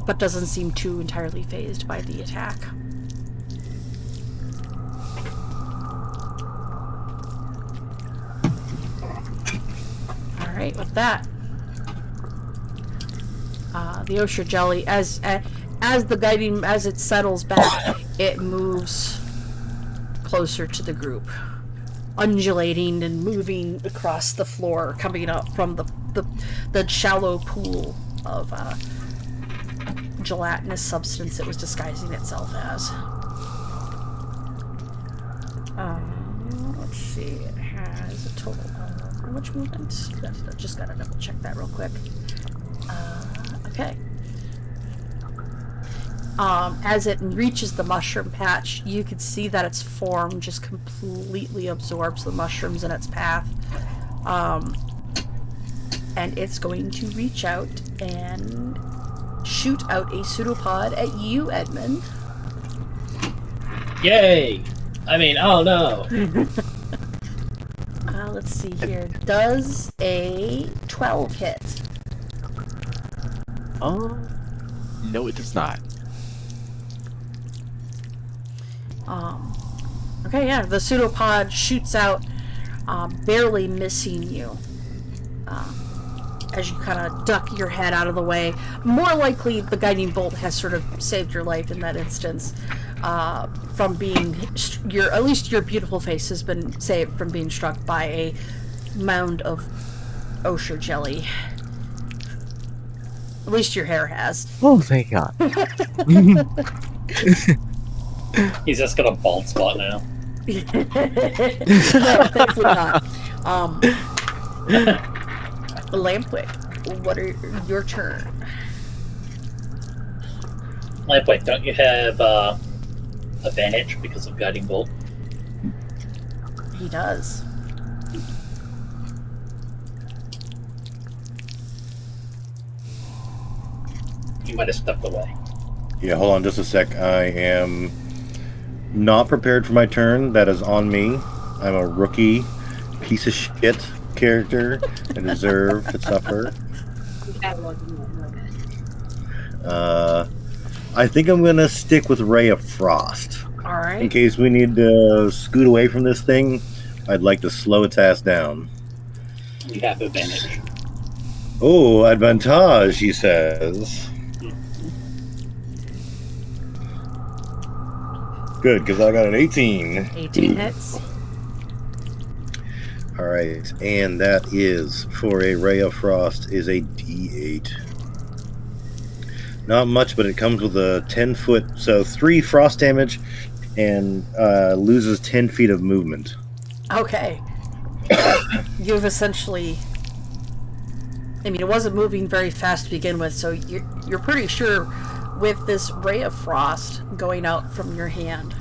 but doesn't seem too entirely fazed by the attack. Alright, with that, the Osher Jelly, as it settles back, it moves closer to the group, undulating and moving across the floor, coming up from the shallow pool of gelatinous substance it was disguising itself as. Let's see, it has a total of how much movement? I just gotta double check that real quick. Okay. As it reaches the mushroom patch, you can see that its form just completely absorbs the mushrooms in its path. And it's going to reach out and shoot out a pseudopod at you, Edmund. Yay! I mean, oh no! Let's see here. Does a 12 hit? No, it does not. Okay, yeah, the pseudopod shoots out, barely missing you. As you kind of duck your head out of the way. More likely, the guiding bolt has sort of saved your life in that instance, from being, at least your beautiful face has been saved from being struck by a mound of Osher jelly. At least your hair has. Oh, thank God. He's just got a bald spot now. Definitely not. Lampwick, what are your turn? Lampwick, don't you have advantage because of guiding bolt? He does. You might have stepped away. Yeah, hold on just a sec. I am not prepared for my turn. That is on me. I'm a rookie piece of shit character. I deserve to suffer. I think I'm going to stick with Ray of Frost. Alright. In case we need to scoot away from this thing, I'd like to slow its ass down. You have advantage. Oh, advantage, he says. Good, because I got an 18. 18 hits. Alright, and that is, for a Ray of Frost, is a D8. Not much, but it comes with a 10-foot, so 3 frost damage, and loses 10 feet of movement. Okay. You've essentially... I mean, it wasn't moving very fast to begin with, so you're pretty sure with this Ray of Frost going out from your hand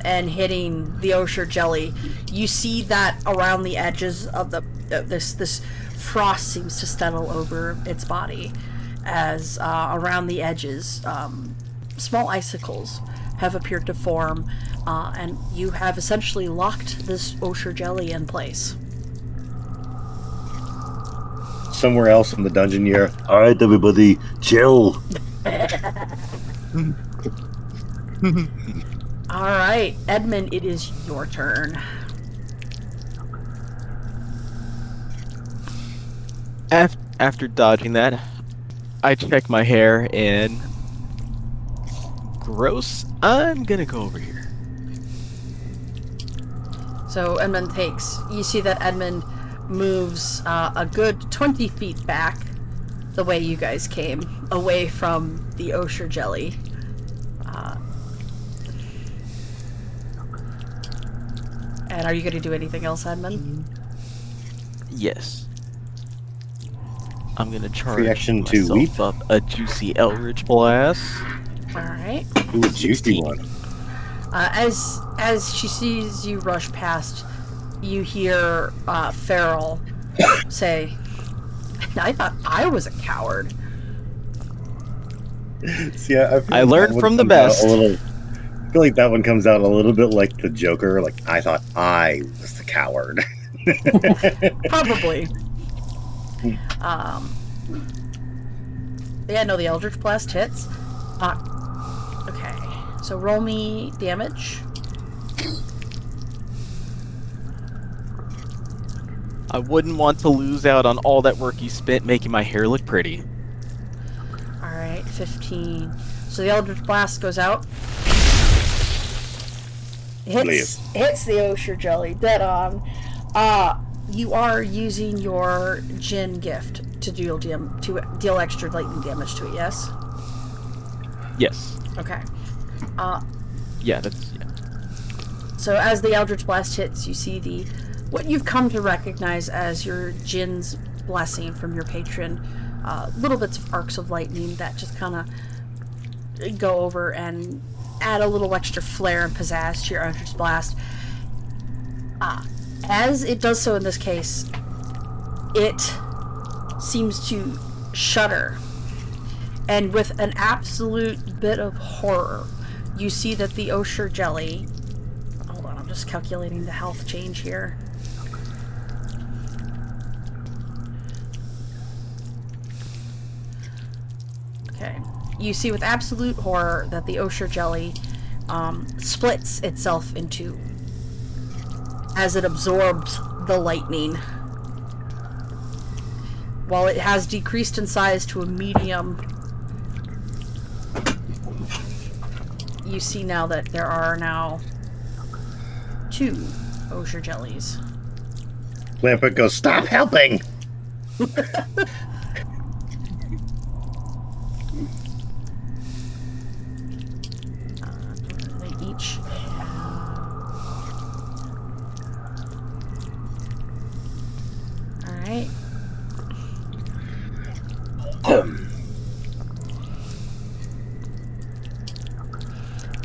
and hitting the Osher jelly, you see that around the edges of this frost seems to settle over its body, as around the edges small icicles have appeared to form, and you have essentially locked this Osher jelly in place. Somewhere else in the dungeon here. Alright, everybody, chill. Alright, Edmund, it is your turn. After dodging that, I check my hair and... gross. I'm gonna go over here. So Edmund you see that Edmund moves a good 20 feet back the way you guys came, away from the Osher jelly. And are you going to do anything else, Edmund? Yes. I'm gonna charge Reaction to myself weep. up a juicy Eldritch Blast. Alright. Ooh, juicy one. As she sees you rush past, you hear Farrell say, I thought I was a coward. See, I I learned from the best. I feel like that one comes out a little bit like the Joker. Like, I thought I was the coward. Probably. Yeah, no, the Eldritch Blast hits. Okay, so roll me damage. I wouldn't want to lose out on all that work you spent making my hair look pretty. Alright, 15. So the Eldritch Blast goes out. Hits the Osher Jelly dead on. You are using your Jinn gift to deal extra lightning damage to it, yes? Yes. Okay. Yeah. So as the Eldritch Blast hits, you see what you've come to recognize as your Jinn's blessing from your patron. Little bits of arcs of lightning that just kind of go over and add a little extra flair and pizzazz to your Eldritch Blast. As it does so in this case, it seems to shudder. And with an absolute bit of horror, you see that the Osher Jelly... Hold on, I'm just calculating the health change here. Okay. You see with absolute horror that the Osher Jelly splits itself in two as it absorbs the lightning. While it has decreased in size to a medium, you see now that there are now 2 Osher Jellies. Lampert goes, "Stop helping!" They each Alright.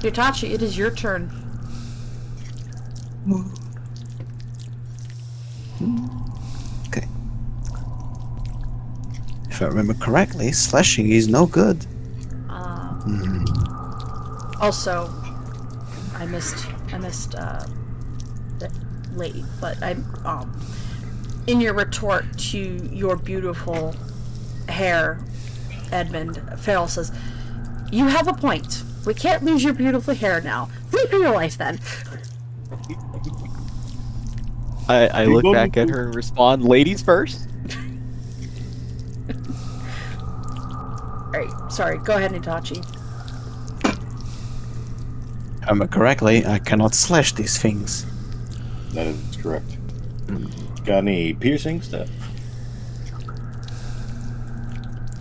Hitachi, it is your turn. Okay. If I remember correctly, slashing is no good. Also, I missed late, but in your retort to your beautiful hair, Edmund, Farrell says, "You have a point. We can't lose your beautiful hair now. Flee for your life, then." I look back at her and respond, "Ladies first." Alright, sorry, go ahead, Hitachi. If I remember correctly, I cannot slash these things. That is correct. Got any piercing stuff?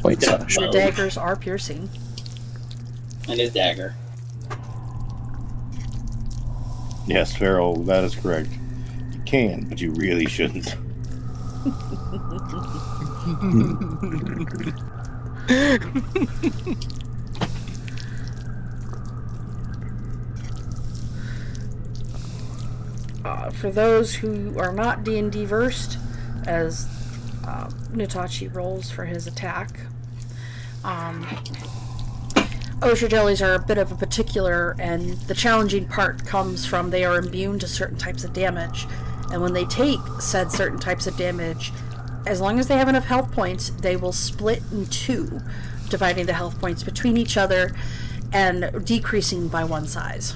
Wait, Yeah. sorry. Your daggers are piercing. And his dagger. Yes, Farrell, that is correct. You can, but you really shouldn't. For those who are not D&D versed, as Nitachi rolls for his attack, Osher Jellies are a bit of a particular, and the challenging part comes from they are immune to certain types of damage. And when they take said certain types of damage, as long as they have enough health points, they will split in 2, dividing the health points between each other and decreasing by 1 size.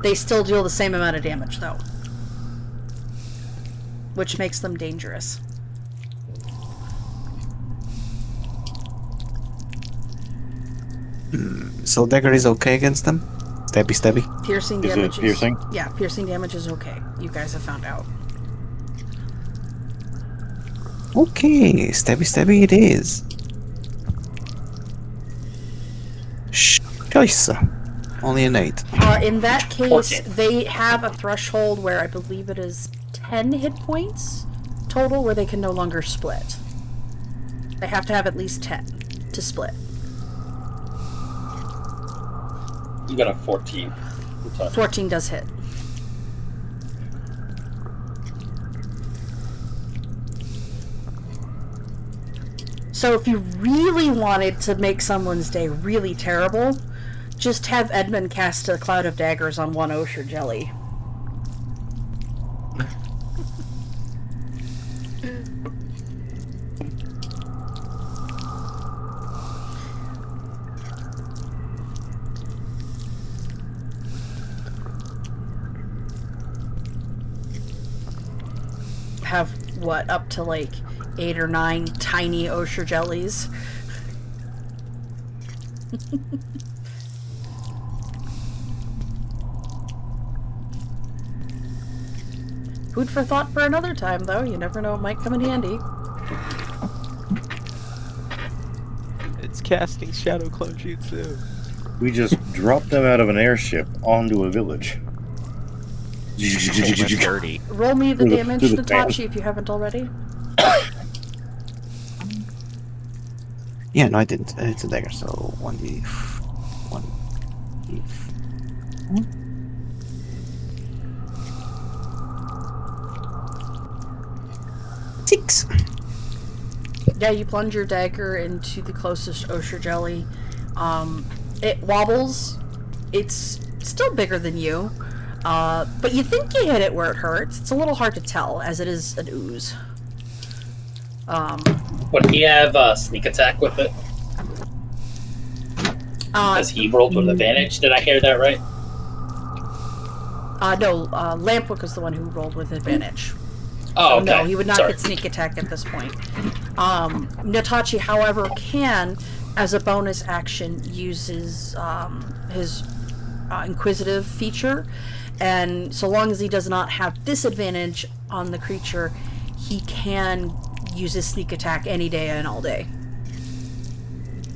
They still deal the same amount of damage, though, which makes them dangerous. So dagger is okay against them? Stabby. Piercing Is it damage piercing? Yeah, piercing damage is okay. You guys have found out. Okay, stabby it is. Choice. Only an 8. In that case, 14. they have a threshold where I believe it is 10 hit points total where they can no longer split. They have to have at least 10 to split. You got a 14. 14 does hit. So if you really wanted to make someone's day really terrible, just have Edmund cast a cloud of daggers on one Osher Jelly. have, what, up to like 8 or 9 tiny osher jellies. Food for thought for another time, though. You never know, it might come in handy. It's casting Shadow Clone Jutsu. We just dropped them out of an airship onto a village. Dirty. Roll me the damage, through the Natachi, if you haven't already. Yeah, no, I didn't. It's a dagger, so 1d... 1d... 6. Yeah, you plunge your dagger into the closest osher jelly. It wobbles. It's still bigger than you. But you think you hit it where it hurts. It's a little hard to tell, as it is an ooze. Would he have sneak attack with it? Because he rolled with advantage. Did I hear that right? No, Lampwick was the one who rolled with advantage. Oh, okay. No, he would not Sorry. get sneak attack at this point. Natachi, however, can, as a bonus action, use his inquisitive feature, and so long as he does not have disadvantage on the creature, he can use his sneak attack any day and all day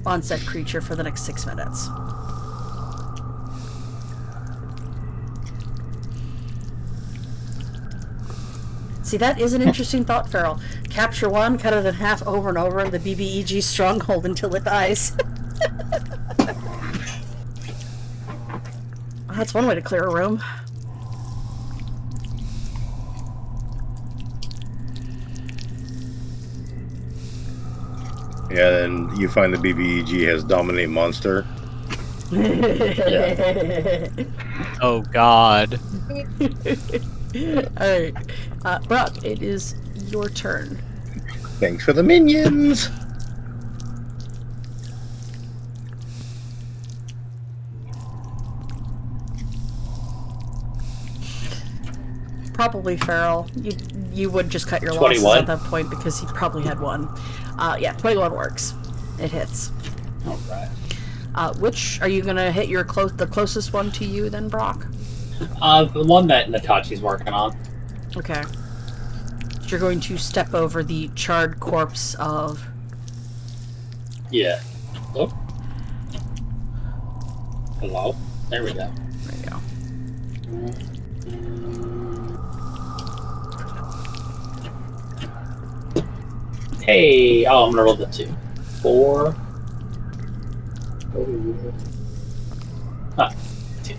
on said creature for the next 6 minutes. See, that is an interesting thought, Feral. Capture one, cut it in half over and over in the BBEG stronghold until it dies. That's one way to clear a room. Yeah, then you find the BBEG has Dominate Monster. Oh God. Alright. Brock, it is your turn. Thanks for the minions! Probably Feral. You would just cut your losses 21. at that point because he probably had one. Yeah, 21 works. It hits. Alright. Which are you gonna hit your the closest one to you then, Brock? The one that Natachi's working on. Okay. You're going to step over the charred corpse of... Yeah. Oh. Hello? There we go. There you go. Hey! Oh, I'm gonna roll the 2. 4. Oh. 2.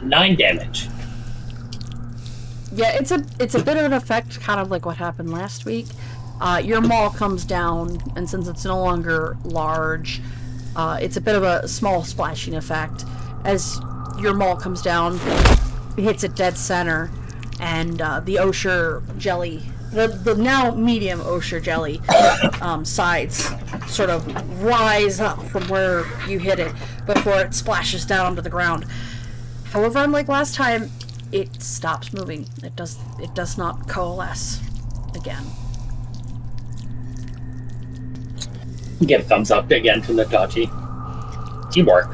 9 damage. Yeah, it's a bit of an effect, kind of like what happened last week. Your maul comes down, and since it's no longer large, it's a bit of a small splashing effect. As your maul comes down, it hits it dead center, and the osher jelly, the now medium osher jelly sides sort of rise up from where you hit it before it splashes down onto the ground. However, unlike last time, it stops moving. It does not coalesce again. Give thumbs up again to Natachi. Teamwork.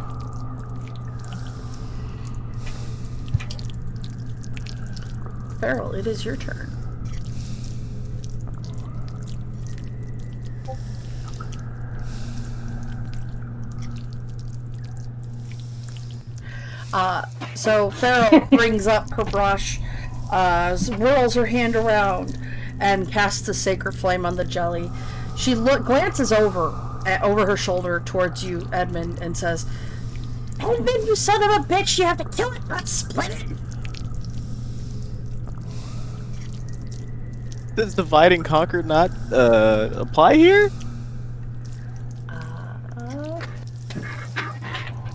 Feral, it is your turn. So Feral brings up her brush, whirls her hand around, and casts a sacred flame on the jelly. She glances over her shoulder towards you, Edmund, and says, "Edmund, you son of a bitch! You have to kill it, not split it." Does divide and conquer not apply here?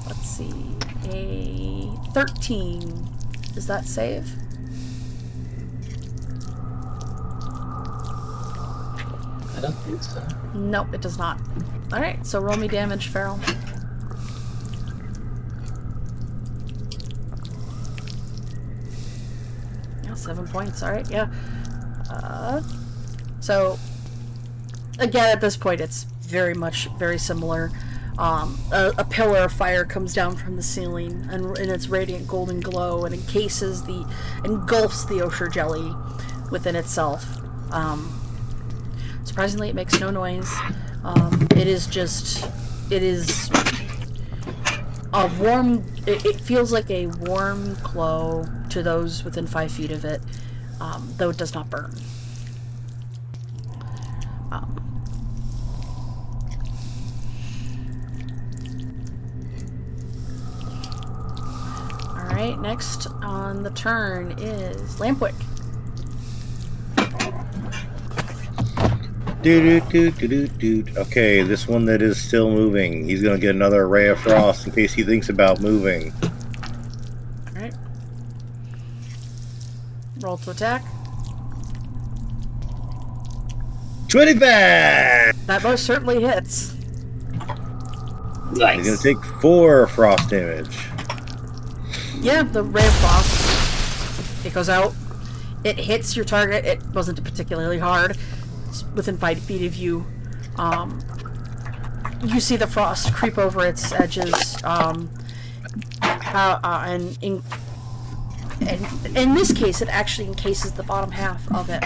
Let's see, a 13. Does that save? I don't think so. Nope, it does not. Alright, so roll me damage, Feral. Yeah, 7 points. All right, yeah. So again, at this point, it's very similar. A pillar of fire comes down from the ceiling, and in its radiant golden glow, and engulfs the Osher jelly within itself. Surprisingly, it makes no noise. It is a warm. It feels like a warm glow to those within 5 feet of it, though it does not burn. Alright, next on the turn is Lampwick. Okay, this one that is still moving. He's gonna get another ray of frost in case he thinks about moving. Alright. Roll to attack. 25! That most certainly hits. Nice. He's gonna take 4 frost damage. Yeah, the ray of frost. It goes out. It hits your target. It wasn't particularly hard. It's within 5 feet of you. You see the frost creep over its edges. And in this case, it actually encases the bottom half of it.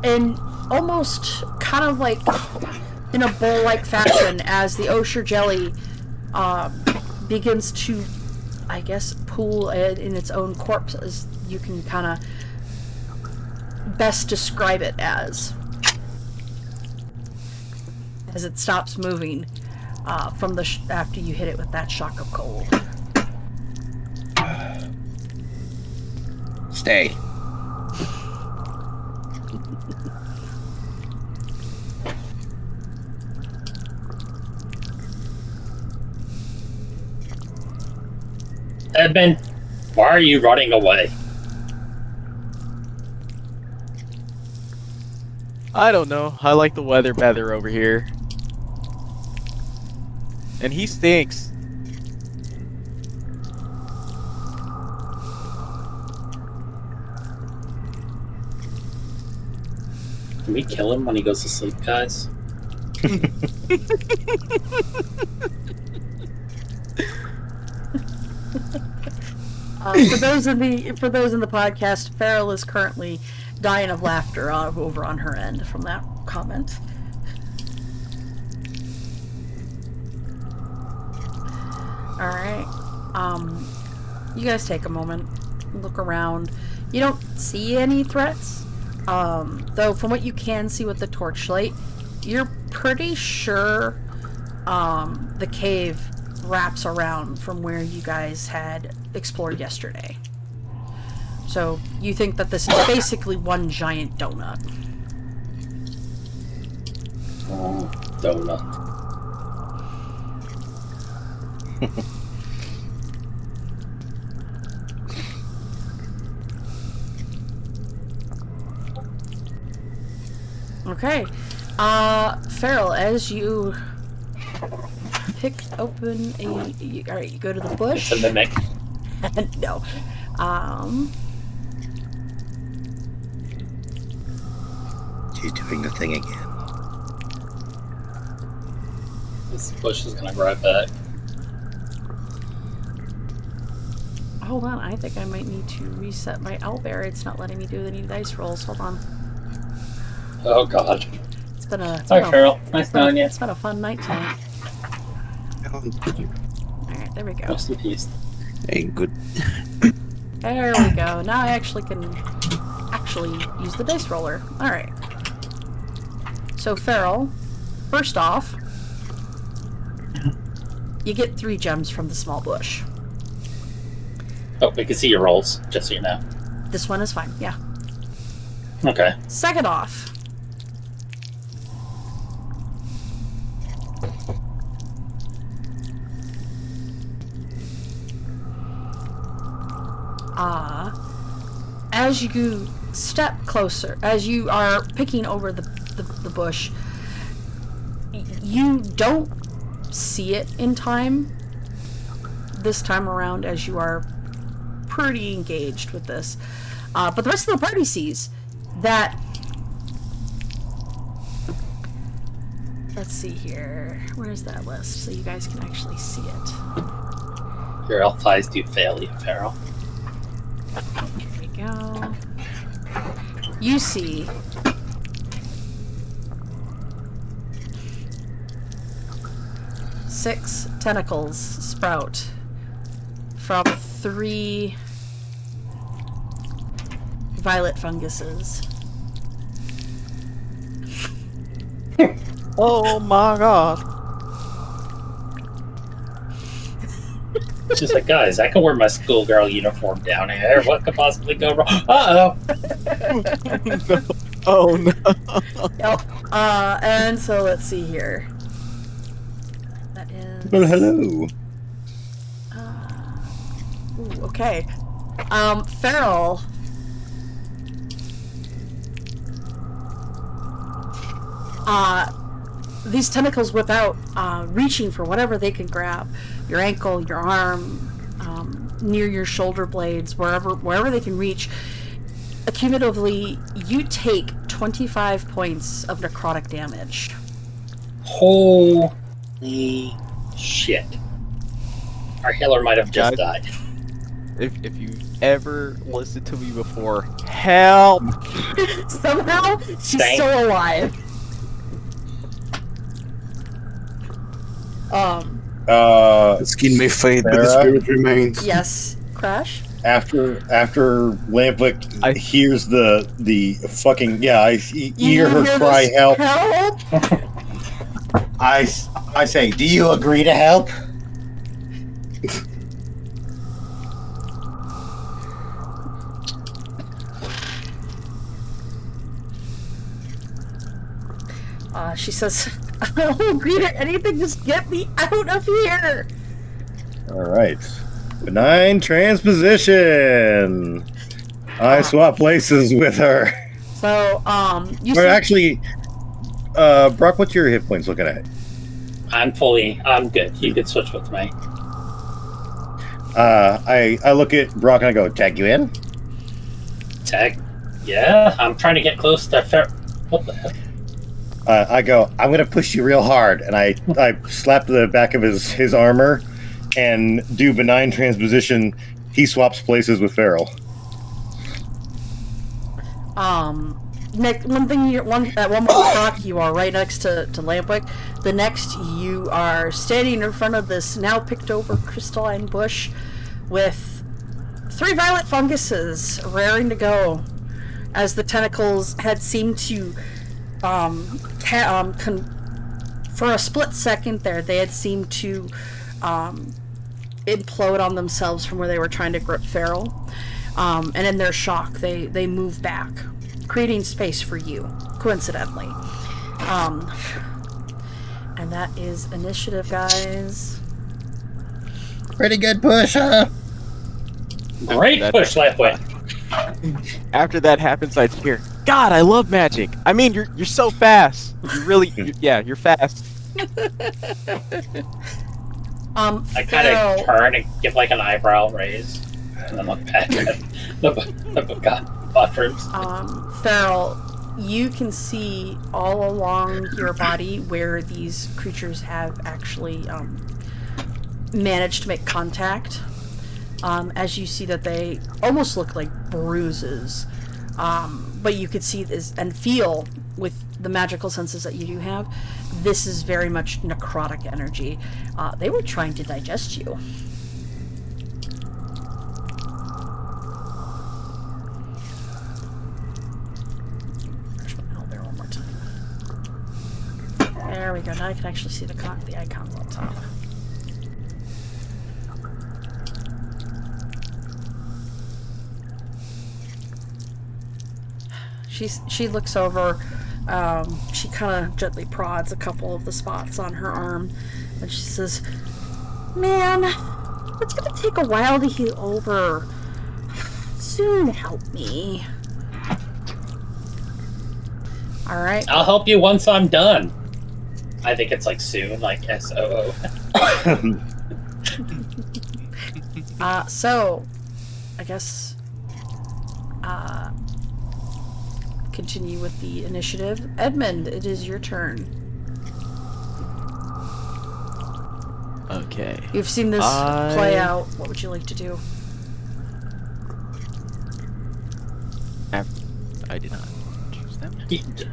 And almost kind of like in a bowl-like fashion, as the Osher jelly begins to, I guess, pool in its own corpse, as you can kind of best describe it as it stops moving from the after you hit it with that shock of cold. Stay. Edmund, why are you running away? I don't know. I like the weather better over here. And he stinks. Can we kill him when he goes to sleep, guys? For those in the podcast, Farrell is currently dying of laughter over on her end from that comment. All right, you guys take a moment, look around. You don't see any threats, though. From what you can see with the torchlight, you're pretty sure the cave wraps around from where you guys had explored yesterday. So you think that this is basically one giant donut. Oh, donut. Okay. Farrell, as you pick open alright, you go to the bush. It's a mimic. No. She's doing the thing again. This bush is gonna grow back. Hold on, I think I might need to reset my owlbear. It's not letting me do any dice rolls. Hold on. Oh god. It's been a Farrell. Nice knowing you. It's been a fun night tonight. Alright, there we go. Rest in peace. Hey, good. There we go. Now I actually can use the dice roller. Alright. So Farrell, first off, you get 3 gems from the small bush. Oh, we can see your rolls, just so you know. This one is fine, yeah. Okay. Second off, as you step closer, as you are picking over the bush, you don't see it in time this time around as you are pretty engaged with this. But the rest of the party sees that... Let's see here. Where's that list so you guys can actually see it? Your elf eyes do fail you, Feral. Here we go. You see... 6 tentacles sprout from 3 violet funguses. Oh my god. She's like, guys, I can wear my schoolgirl uniform down here. What could possibly go wrong? Uh-oh. Oh no. Yep. And so let's see here. That is... Well, hello. Ooh, okay. Feral. These tentacles whip out, reaching for whatever they can grab. Your ankle, your arm, near your shoulder blades, wherever they can reach. Accumulatively, you take 25 points of necrotic damage. Holy shit. Our healer might have just died. If you've ever listened to me before, help! Somehow, she's still alive. The skin may fade, but the Sara? spirit remains. Yes, Crash. After Lampwick hears the fucking I hear her cry this help. Help! I say, do you agree to help? She says, I'll agree to anything, just get me out of here! Alright. Benign transposition! I swap places with her. So, you Or see... actually, Brock, what's your hit points looking at? I'm good. You can switch with me. I look at Brock and I go, tag you in? Tag? Yeah, I'm trying to get close to what the heck? I go, I'm gonna push you real hard, and I slap the back of his armor and do benign transposition. He swaps places with Feral. Nick, one more rock, you are right next to Lampwick. The next, you are standing in front of this now picked over crystalline bush with 3 violet funguses raring to go, as the tentacles had seemed to for a split second there, they had seemed to implode on themselves from where they were trying to grip Feral. And in their shock, they move back, creating space for you, coincidentally. And that is initiative, guys. Pretty good push, huh? Great push that way. After that happens, I'd hear, God, I love magic. I mean, you're so fast. You're fast. I kind of turn and give like an eyebrow raise, and then look back at the bathrooms. Feral, you can see all along your body where these creatures have actually managed to make contact. As you see that they almost look like bruises. But you could see this and feel with the magical senses that you do have, this is very much necrotic energy. They were trying to digest you. There one more time. There we go. Now I can actually see the icons on top. She looks over, she kind of gently prods a couple of the spots on her arm, and she says, man, it's gonna take a while to heal over. Soon help me. Alright. I'll help you once I'm done. I think it's like soon, like SOO. So, again, guess continue with the initiative. Edmund, it is your turn. Okay. You've seen this play out. What would you like to do? I did not choose them.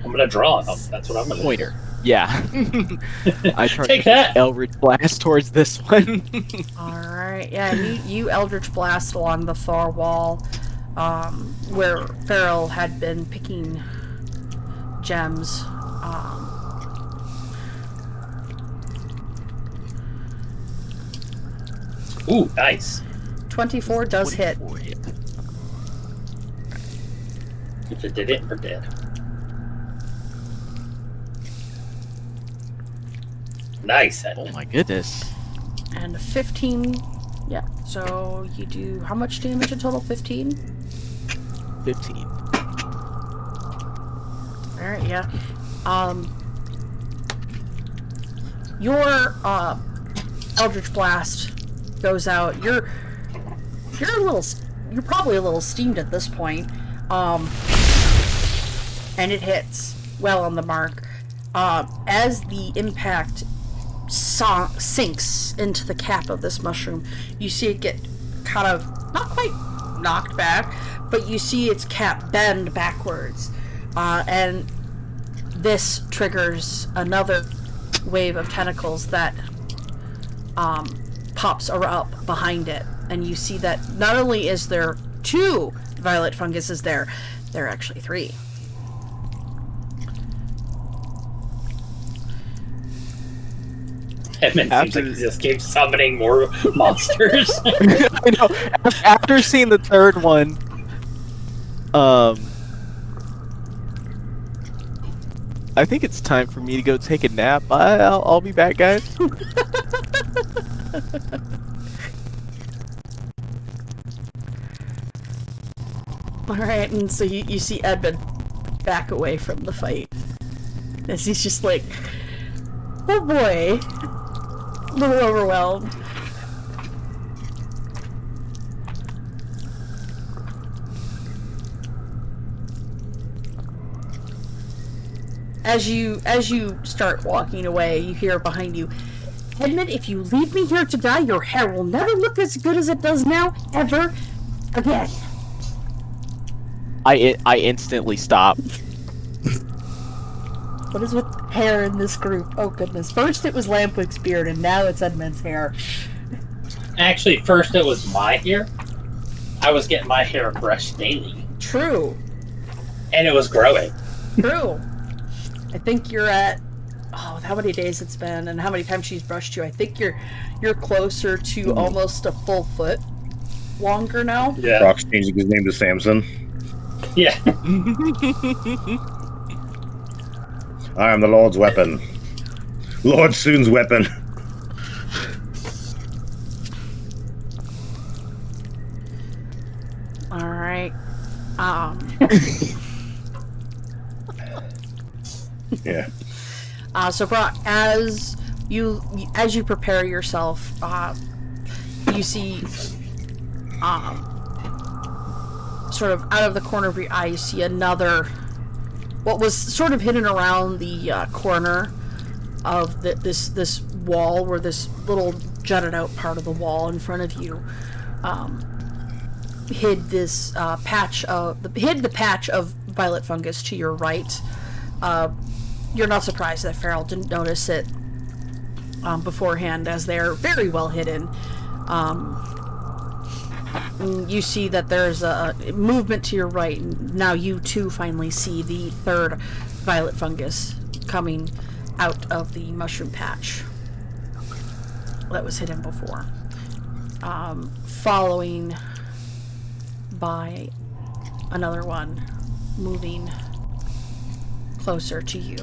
I'm gonna draw them. That's what I'm gonna Pointer. Yeah. I turned Take that! Eldritch Blast towards this one. Alright, yeah, you Eldritch Blast along the far wall, where Farrell had been picking gems. Ooh, nice. 24 does hit. 24 hit. If it didn't, we're dead. Nice. Oh my goodness. And a 15. Yeah, so you do how much damage in total? 15? 15. Alright, yeah. Your Eldritch Blast goes out. You're probably a little steamed at this point. And it hits well on the mark. As the impact sinks into the cap of this mushroom, you see it get kind of, not quite knocked back, but you see its cap bend backwards. And this triggers another wave of tentacles that pops up behind it. And you see that not only is there 2 violet funguses there are actually 3. Edmund seems like he just keeps summoning more monsters. I know. After seeing the third one, I think it's time for me to go take a nap. I'll be back, guys. Alright, and so you see Edmund back away from the fight. As he's just like, oh boy. A little overwhelmed. As you start walking away, you hear behind you, Edmund, if you leave me here to die, your hair will never look as good as it does now, ever again. I instantly stop. What is with hair in this group? Oh goodness. First it was Lampwick's beard, and now it's Edmund's hair. Actually, first it was my hair. I was getting my hair brushed daily. True. And it was growing. True. I think you're at, with how many days it's been and how many times she's brushed you, I think you're closer to almost a full foot longer now. Yeah. Brock's changing his name to Samson. Yeah. I am the Lord's weapon. Lord Soon's weapon. Alright. Yeah. So Brock, as you prepare yourself, you see sort of out of the corner of your eye, you see another, what was sort of hidden around the corner of this wall, where this little jutted out part of the wall in front of you hid this the patch of violet fungus to your right. You're not surprised that Farrell didn't notice it beforehand, as they're very well hidden. You see that there's a movement to your right, and now you too finally see the third violet fungus coming out of the mushroom patch that was hidden before, following by another one moving closer to you.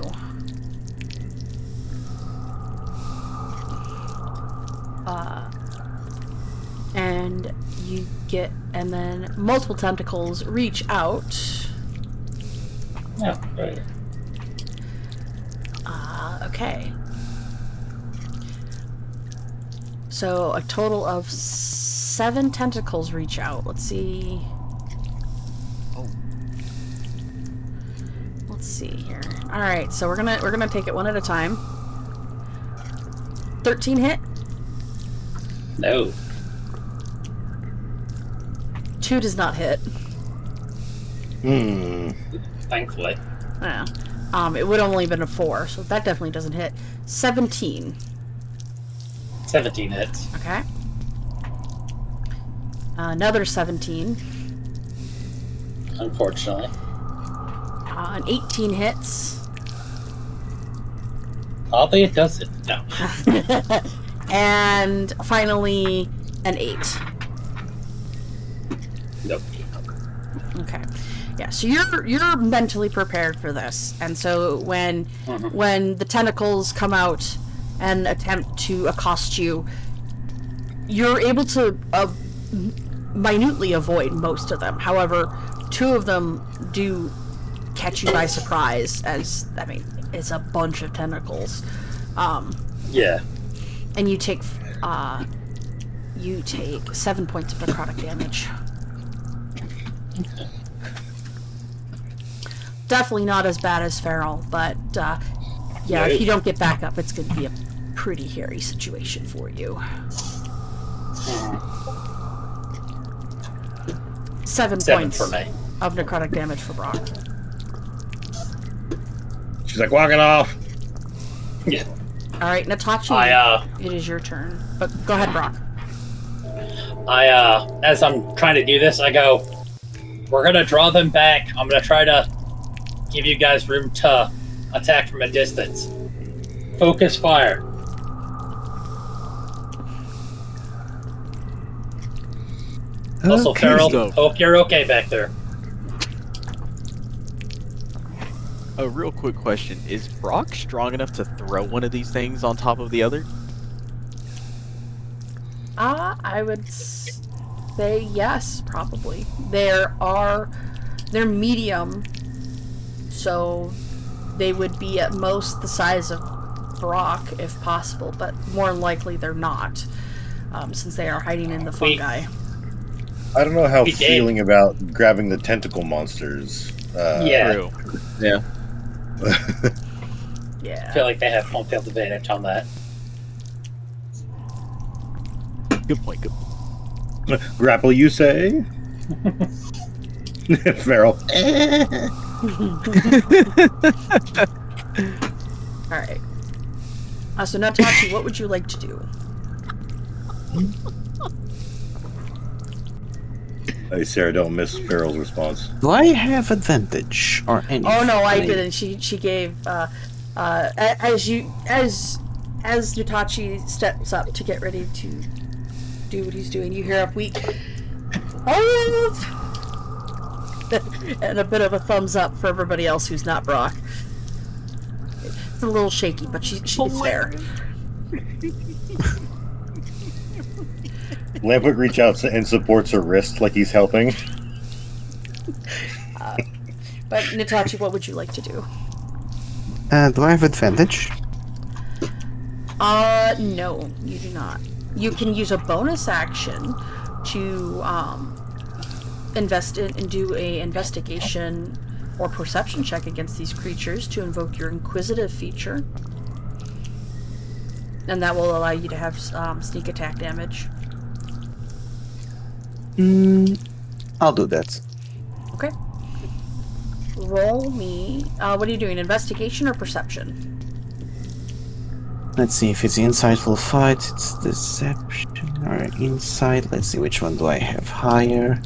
And then multiple tentacles reach out. Oh, right. Okay. So a total of 6 7 tentacles reach out. Let's see. Oh. Let's see here. All right, so we're gonna take it one at a time. 13 hit. No. 2 does not hit. Thankfully. Yeah. It would only been a 4, so that definitely doesn't hit. 17. 17 hits. Okay. Another 17. Unfortunately. An 18 hits. Oddly, it does it. No. And finally, an 8. Nope. Okay. Yeah, so you're mentally prepared for this. And so when the tentacles come out and attempt to accost you, you're able to minutely avoid most of them. However, 2 of them do catch you by surprise, as, I mean, it's a bunch of tentacles. Yeah. And you take 7 points of necrotic damage. Definitely not as bad as Feral, but yeah, if you don't get back up, it's going to be a pretty hairy situation for you. 7 points for me. of necrotic damage for Brock. She's like, walking off. Yeah. All right, Natachi, it is your turn. But go ahead, Brock. As I'm trying to do this, I go, we're going to draw them back. I'm going to try to give you guys room to attack from a distance. Focus fire. Also, Okay, Feral, so- hope you're okay back there. A real quick question. Is Brock strong enough to throw one of these things on top of the other? I would say yes, probably. They're medium, so they would be at most the size of Brock, if possible, but more likely they're not, since they are hiding in the fungi. I don't know how We did. feeling about grabbing the tentacle monsters. Yeah. True. Yeah. Yeah. I feel like they have home field advantage on that. Good point. Good point. Grapple, you say? Feral. Alright. So Natachi, what would you like to do? Hey, Sarah, don't miss Feral's response. Do I have advantage or any? Oh no, I any- didn't. She gave as Natachi steps up to get ready to do what he's doing, you hear a weak and a bit of a thumbs up for everybody else who's not Brock. It's a little shaky, but she's there. Lampwick reach out and supports her wrist like he's helping. But Natachi, what would you like to do? Do I have advantage? No, you do not. You can use a bonus action to invest in and do a investigation or perception check against these creatures to invoke your inquisitive feature, and that will allow you to have sneak attack damage. I'll do that. Okay. Roll me. What are you doing? Investigation or perception? Let's see if it's insightful fight. It's deception or insight. Let's see which one do I have higher.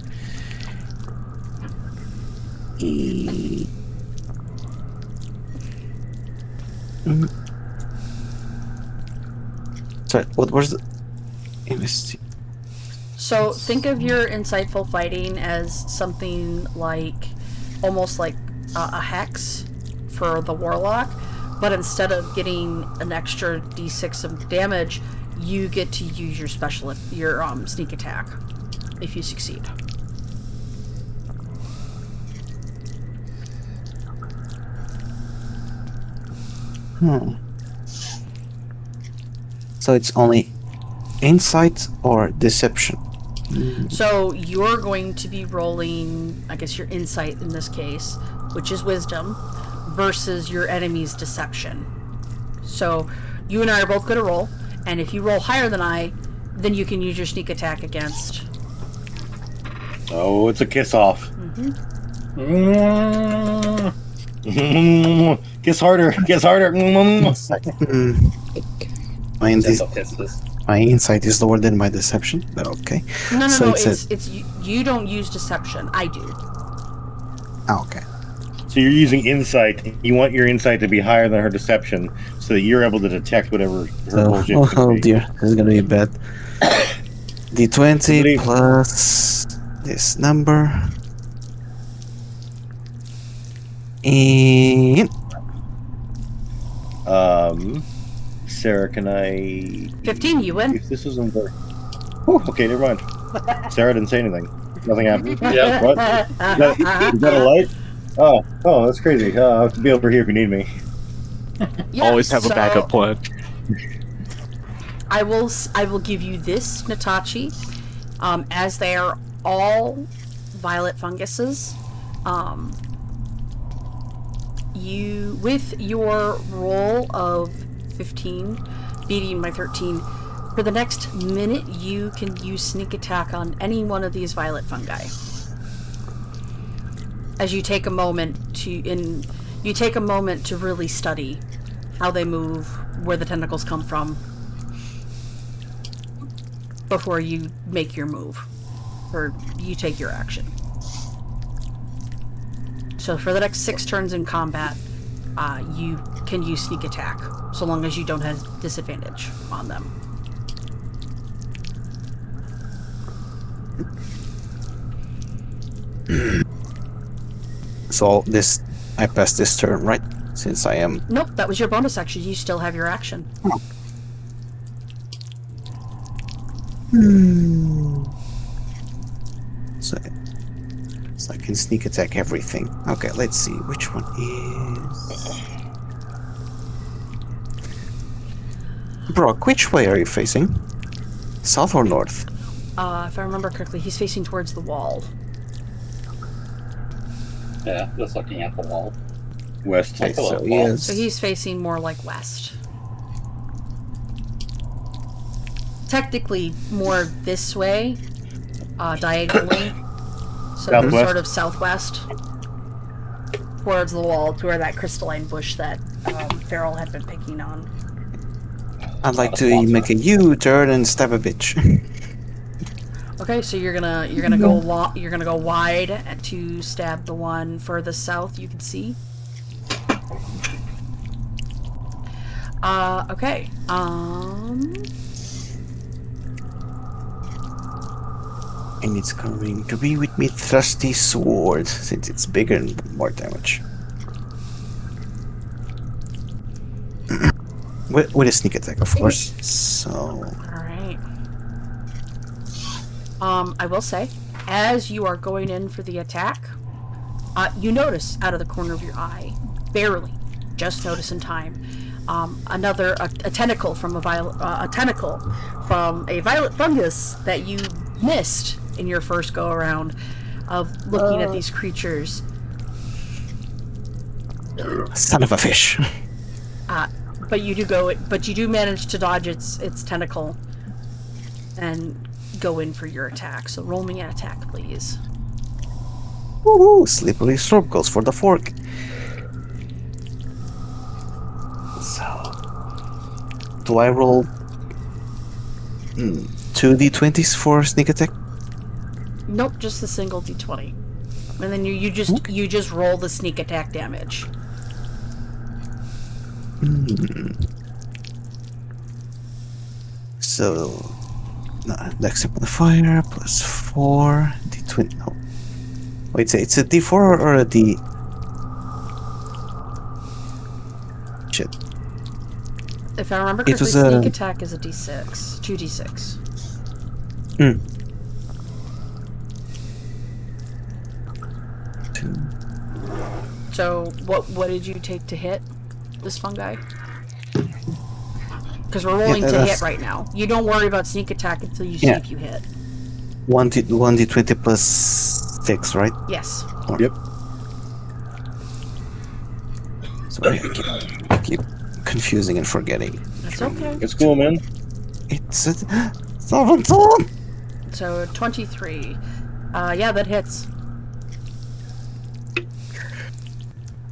Sorry, what was the So think of your insightful fighting as something like, almost like a hex for the warlock, but instead of getting an extra d6 of damage, you get to use your sneak attack if you succeed. So it's only insight or deception? So you're going to be rolling, I guess, your insight in this case, which is wisdom, versus your enemy's deception. So you and I are both going to roll, and if you roll higher than I, then you can use your sneak attack against. Oh, it's a kiss off. Kiss harder. Kiss harder. My insight is lower than my deception, but okay. No, So it's you don't use deception. I do. Okay. So you're using insight. You want your insight to be higher than her deception, so that you're able to detect whatever her bullshit could Oh be. dear, this is gonna be bad. D20 plus this number. And Sarah, can I? 15, you win. If this isn't very. Okay, never mind. Sarah didn't say anything. Nothing happened. Yeah. What? Is that a light? Oh, that's crazy. I'll have to be over here if you need me. Yeah, Always have a so backup plan. I will give you this, Natachi, as they are all violet funguses. You, with your roll of 15, beating my 13, for the next minute you can use sneak attack on any one of these violet fungi. As you take a moment to really study how they move, where the tentacles come from, before you make your move, or you take your action. So for the next 6 turns in combat, you can use sneak attack, so long as you don't have disadvantage on them. so this, I pass this turn, right? Since I am. Nope, that was your bonus action. You still have your action. So I can sneak attack everything. Okay, let's see which one is. Brock, which way are you facing? South or north? If I remember correctly, he's facing towards the wall. Yeah, just looking at the wall. West. Okay, so wall. yes. So he's facing more like west. Technically, more this way, diagonally. So Southwest? sort of southwest. Towards the wall, to where that crystalline bush that Farrell had been picking on. I'd like to make a U-turn and stab a bitch. Okay, so you're gonna go wide to stab the one furthest south you can see. Okay. And it's going to be with me trusty sword, since it's bigger and more damage. with a sneak attack, of course. So. Alright. I will say, as you are going in for the attack, you notice out of the corner of your eye, barely, just notice in time, a tentacle from a violet fungus that you missed in your first go around of looking at these creatures. Son of a fish. But you do manage to dodge its tentacle and go in for your attack. So roll me an attack, please. Woohoo! Slippery slope goes for the fork. So, do I roll 2 d20s for sneak attack? Nope, just the single d20, and then you just roll the sneak attack damage. So, next modifier plus 4 d20. No, wait, it's a d4 or a d? Shit. If I remember It correctly, was sneak attack is a d6, 2d6. Hmm. 2. So what did you take to hit this fungi? Because we're rolling to hit right now. You don't worry about sneak attack until you see Yeah. if you hit. 1d20 plus 6, right? Yes. Yep. Sorry, I keep confusing and forgetting. That's okay. It's cool, man. It's a 17! So 23. Yeah, that hits.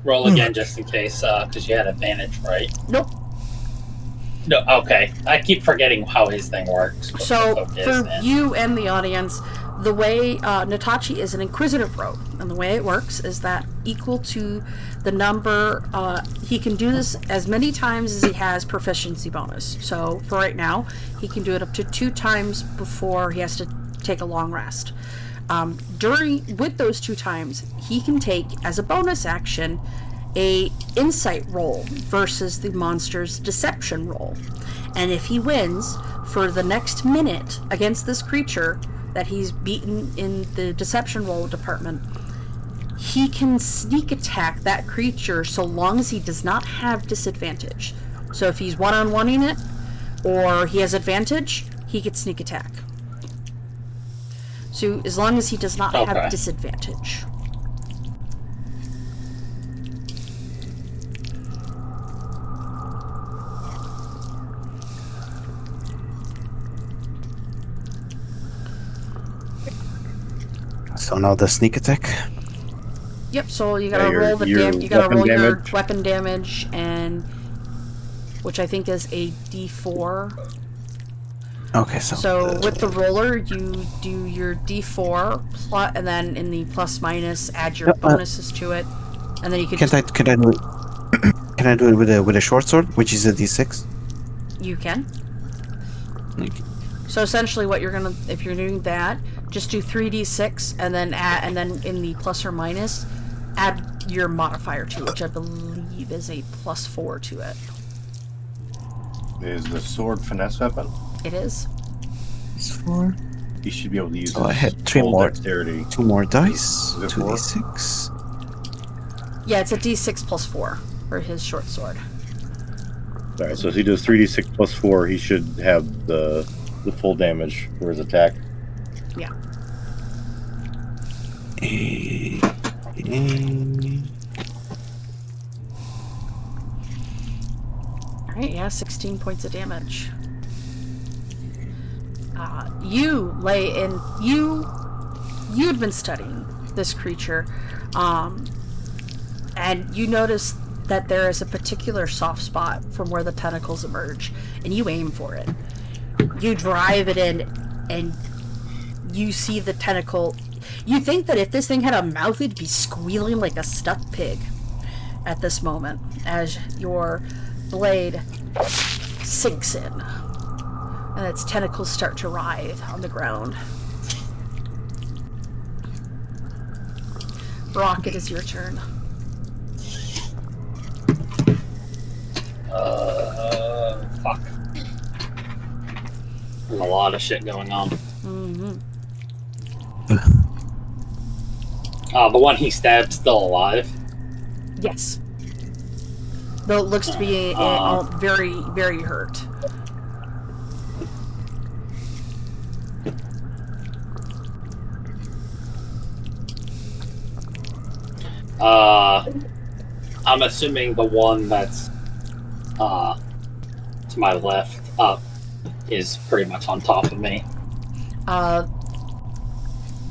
Roll again just in case, because you had advantage, right? Nope. No, okay. I keep forgetting how his thing works. So for you and the audience, the way Natachi is an inquisitive rogue, and the way it works is that equal to the number, he can do this as many times as he has proficiency bonus. So for right now, he can do it up to 2 times before he has to take a long rest. With those 2 times, he can take as a bonus action a insight roll versus the monster's deception roll. And if he wins for the next minute against this creature that he's beaten in the deception roll department, he can sneak attack that creature so long as he does not have disadvantage. So if he's one-on-one-ing it, or he has advantage, he gets sneak attack. So as long as he does not have disadvantage. So now the sneak attack. Yep. So you gotta roll the you gotta roll your weapon damage, and which I think is a D4. Okay, so with the roller, you do your D4 plus, and then in the plus minus, add your bonuses to it, and then you can. Can I do it? Can I do it with a short sword, which is a D6? You can. Okay. So essentially, what you're gonna, if you're doing that, just do 3d6, and then in the plus or minus, add your modifier to it, which I believe is a +4 to it. Is the sword finesse weapon? It is. It's 4. You should be able to use. So I had 3 more. Dexterity. 2 more dice. 2d6. 2d6. Yeah, it's a d6 +4 for his short sword. Alright, so if he does 3d6 plus 4, he should have the full damage for his attack. Yeah. Alright, yeah, 16 points of damage. You'd been studying this creature, and you notice that there is a particular soft spot from where the tentacles emerge, and you aim for it. You drive it in, and you see the tentacle. You think that if this thing had a mouth, it'd be squealing like a stuck pig at this moment, as your blade sinks in, and its tentacles start to writhe on the ground. Brock, it is your turn. Fuck. There's a lot of shit going on. Mm-hmm. The one he stabbed still alive? Yes. Though it looks to be very, very hurt. I'm assuming the one that's to my left up is pretty much on top of me.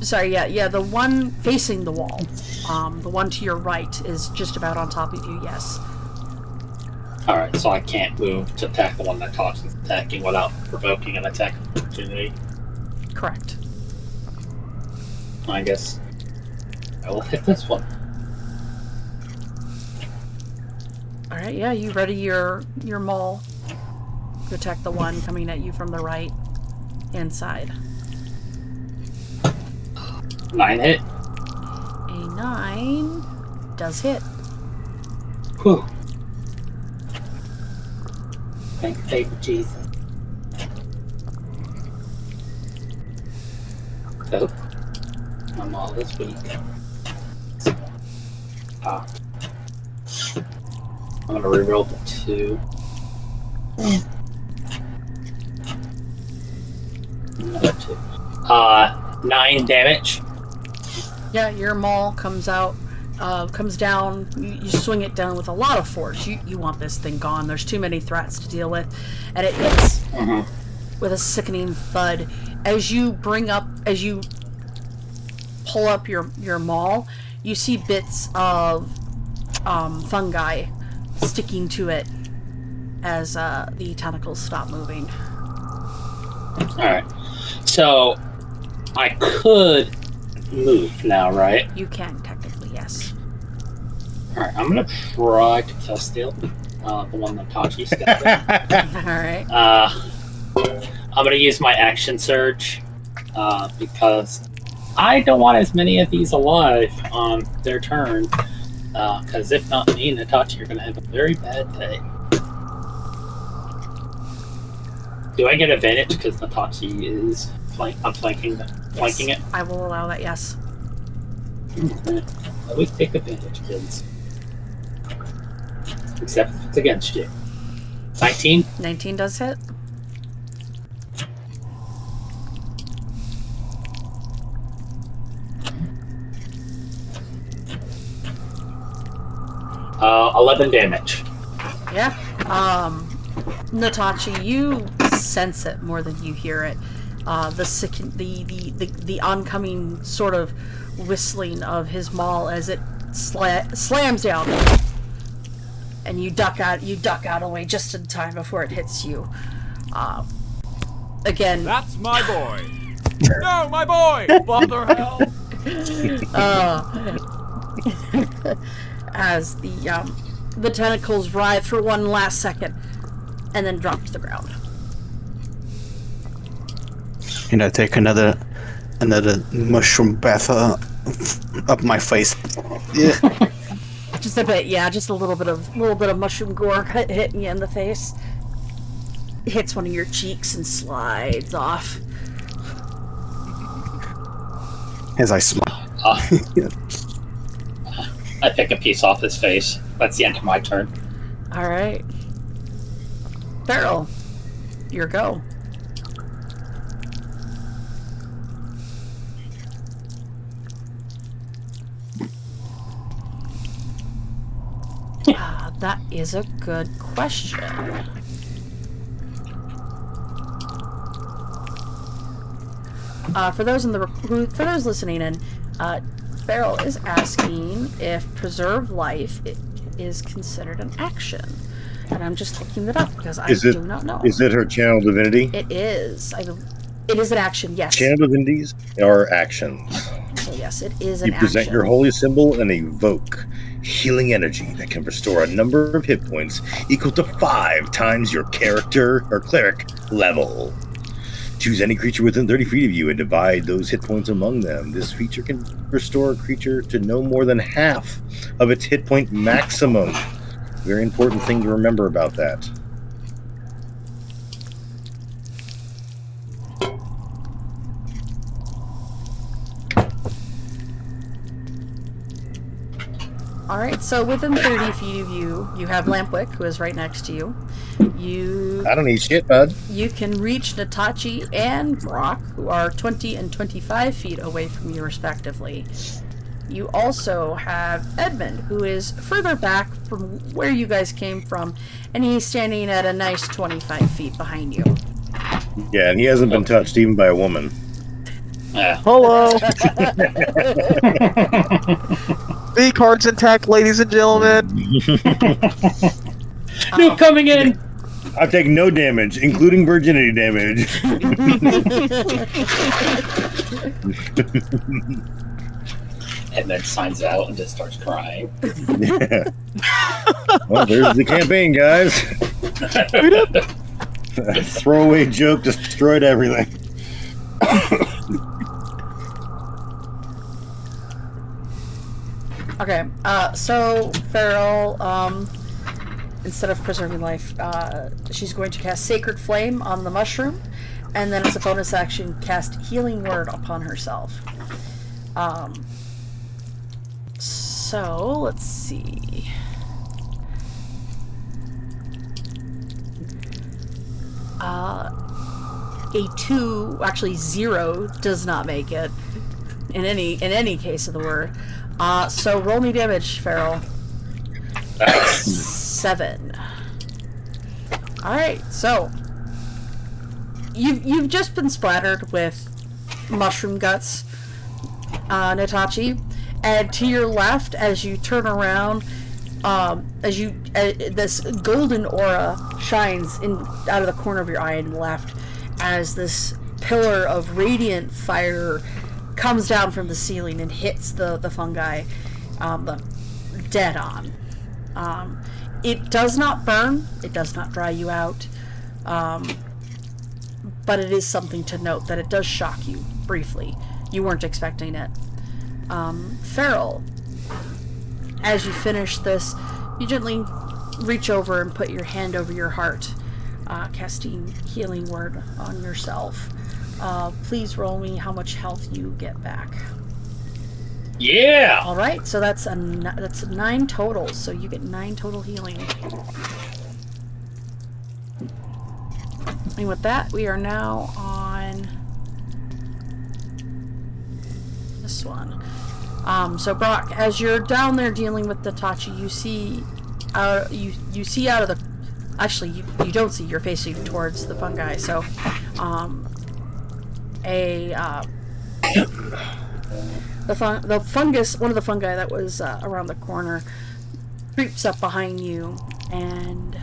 Sorry, yeah, the one facing the wall. The one to your right is just about on top of you, yes. Alright, so I can't move to attack the one that Toxin's attacking without provoking an attack opportunity. Correct. I guess I will hit this one. Alright, yeah, you ready your maul to attack the one coming at you from the right hand side. 9 hit. A 9 does hit. Whew. Thank you, Jesus. Oh, I'm all this week. I'm gonna reroll the 2. Another 2. 9 damage. Yeah, your maul comes out, comes down. You swing it down with a lot of force. You want this thing gone. There's too many threats to deal with, and it hits with a sickening thud. As you pull up your maul, you see bits of fungi sticking to it as the tentacles stop moving. Alright. So, I could move now, right? You can, technically, yes. Alright, I'm gonna try to kill Steel. The one that Tachi's got. Alright. I'm gonna use my action surge, because I don't want as many of these alive on their turn, because if not, me and Itachi are gonna have a very bad day. Do I get advantage because Natachi is flanking it? I will allow that, yes. Okay. Always take advantage, kids. Except if it's against you. 19? 19 does hit. Uh, 11 damage. Yeah. Natachi, you sense it more than you hear it. The oncoming sort of whistling of his maul as it slams down, and you duck out of the way just in time before it hits you. Again. That's my boy. No, my boy. Father hell. As the tentacles writhe for one last second, and then drop to the ground. And I take another mushroom bath up my face. Yeah. Just a bit, yeah. Just a little bit of mushroom gore hitting you in the face. Hits one of your cheeks and slides off. As I smile. I pick a piece off his face. That's the end of my turn. All right, Beryl, your go. That is a good question. For those listening in, Beryl is asking if preserve life is considered an action, and I'm just looking that up because I do not know. Is it her channel divinity? It is. It is an action. Yes. Channel divinities are actions. So yes, it is an action. You present action. your holy symbol and evoke healing energy that can restore a number of hit points equal to 5 times your character or cleric level. Choose any creature within 30 feet of you and divide those hit points among them. This feature can restore a creature to no more than half of its hit point maximum. Very important thing to remember about that. Alright, so within 30 feet of you, you have Lampwick, who is right next to you. I don't need shit, bud. You can reach Natachi and Brock, who are 20 and 25 feet away from you, respectively. You also have Edmund, who is further back from where you guys came from, and he's standing at a nice 25 feet behind you. Yeah, and he hasn't been touched even by a woman. Yeah. Hello. The card's intact, ladies and gentlemen. No coming in. I've taken no damage, including virginity damage. And then signs out and just starts crying. Yeah. Well, there's the campaign, guys. A throwaway joke destroyed everything. Okay, so Farrell, instead of preserving life, she's going to cast Sacred Flame on the mushroom, and then as a bonus action, cast Healing Word upon herself. So, let's see. a 2, actually 0, does not make it. In any case of the word. So roll me damage, Feral. 7. Alright, so you've just been splattered with mushroom guts, Natachi, and to your left, as you turn around, this golden aura shines out of the corner of your eye and left, as this pillar of radiant fire comes down from the ceiling and hits the fungi, dead on. It does not burn, it does not dry you out, but it is something to note that it does shock you briefly. You weren't expecting it. Feral, as you finish this, you gently reach over and put your hand over your heart, casting Healing Word on yourself. Please roll me how much health you get back. Yeah! Alright, so that's 9 total, so you get 9 total healing. And with that, we are now on this one. So Brock, as you're down there dealing with Natachi, you see out of the... Actually, you don't see, you're facing towards the fungi, so... The fungus, one of the fungi that was around the corner, creeps up behind you, and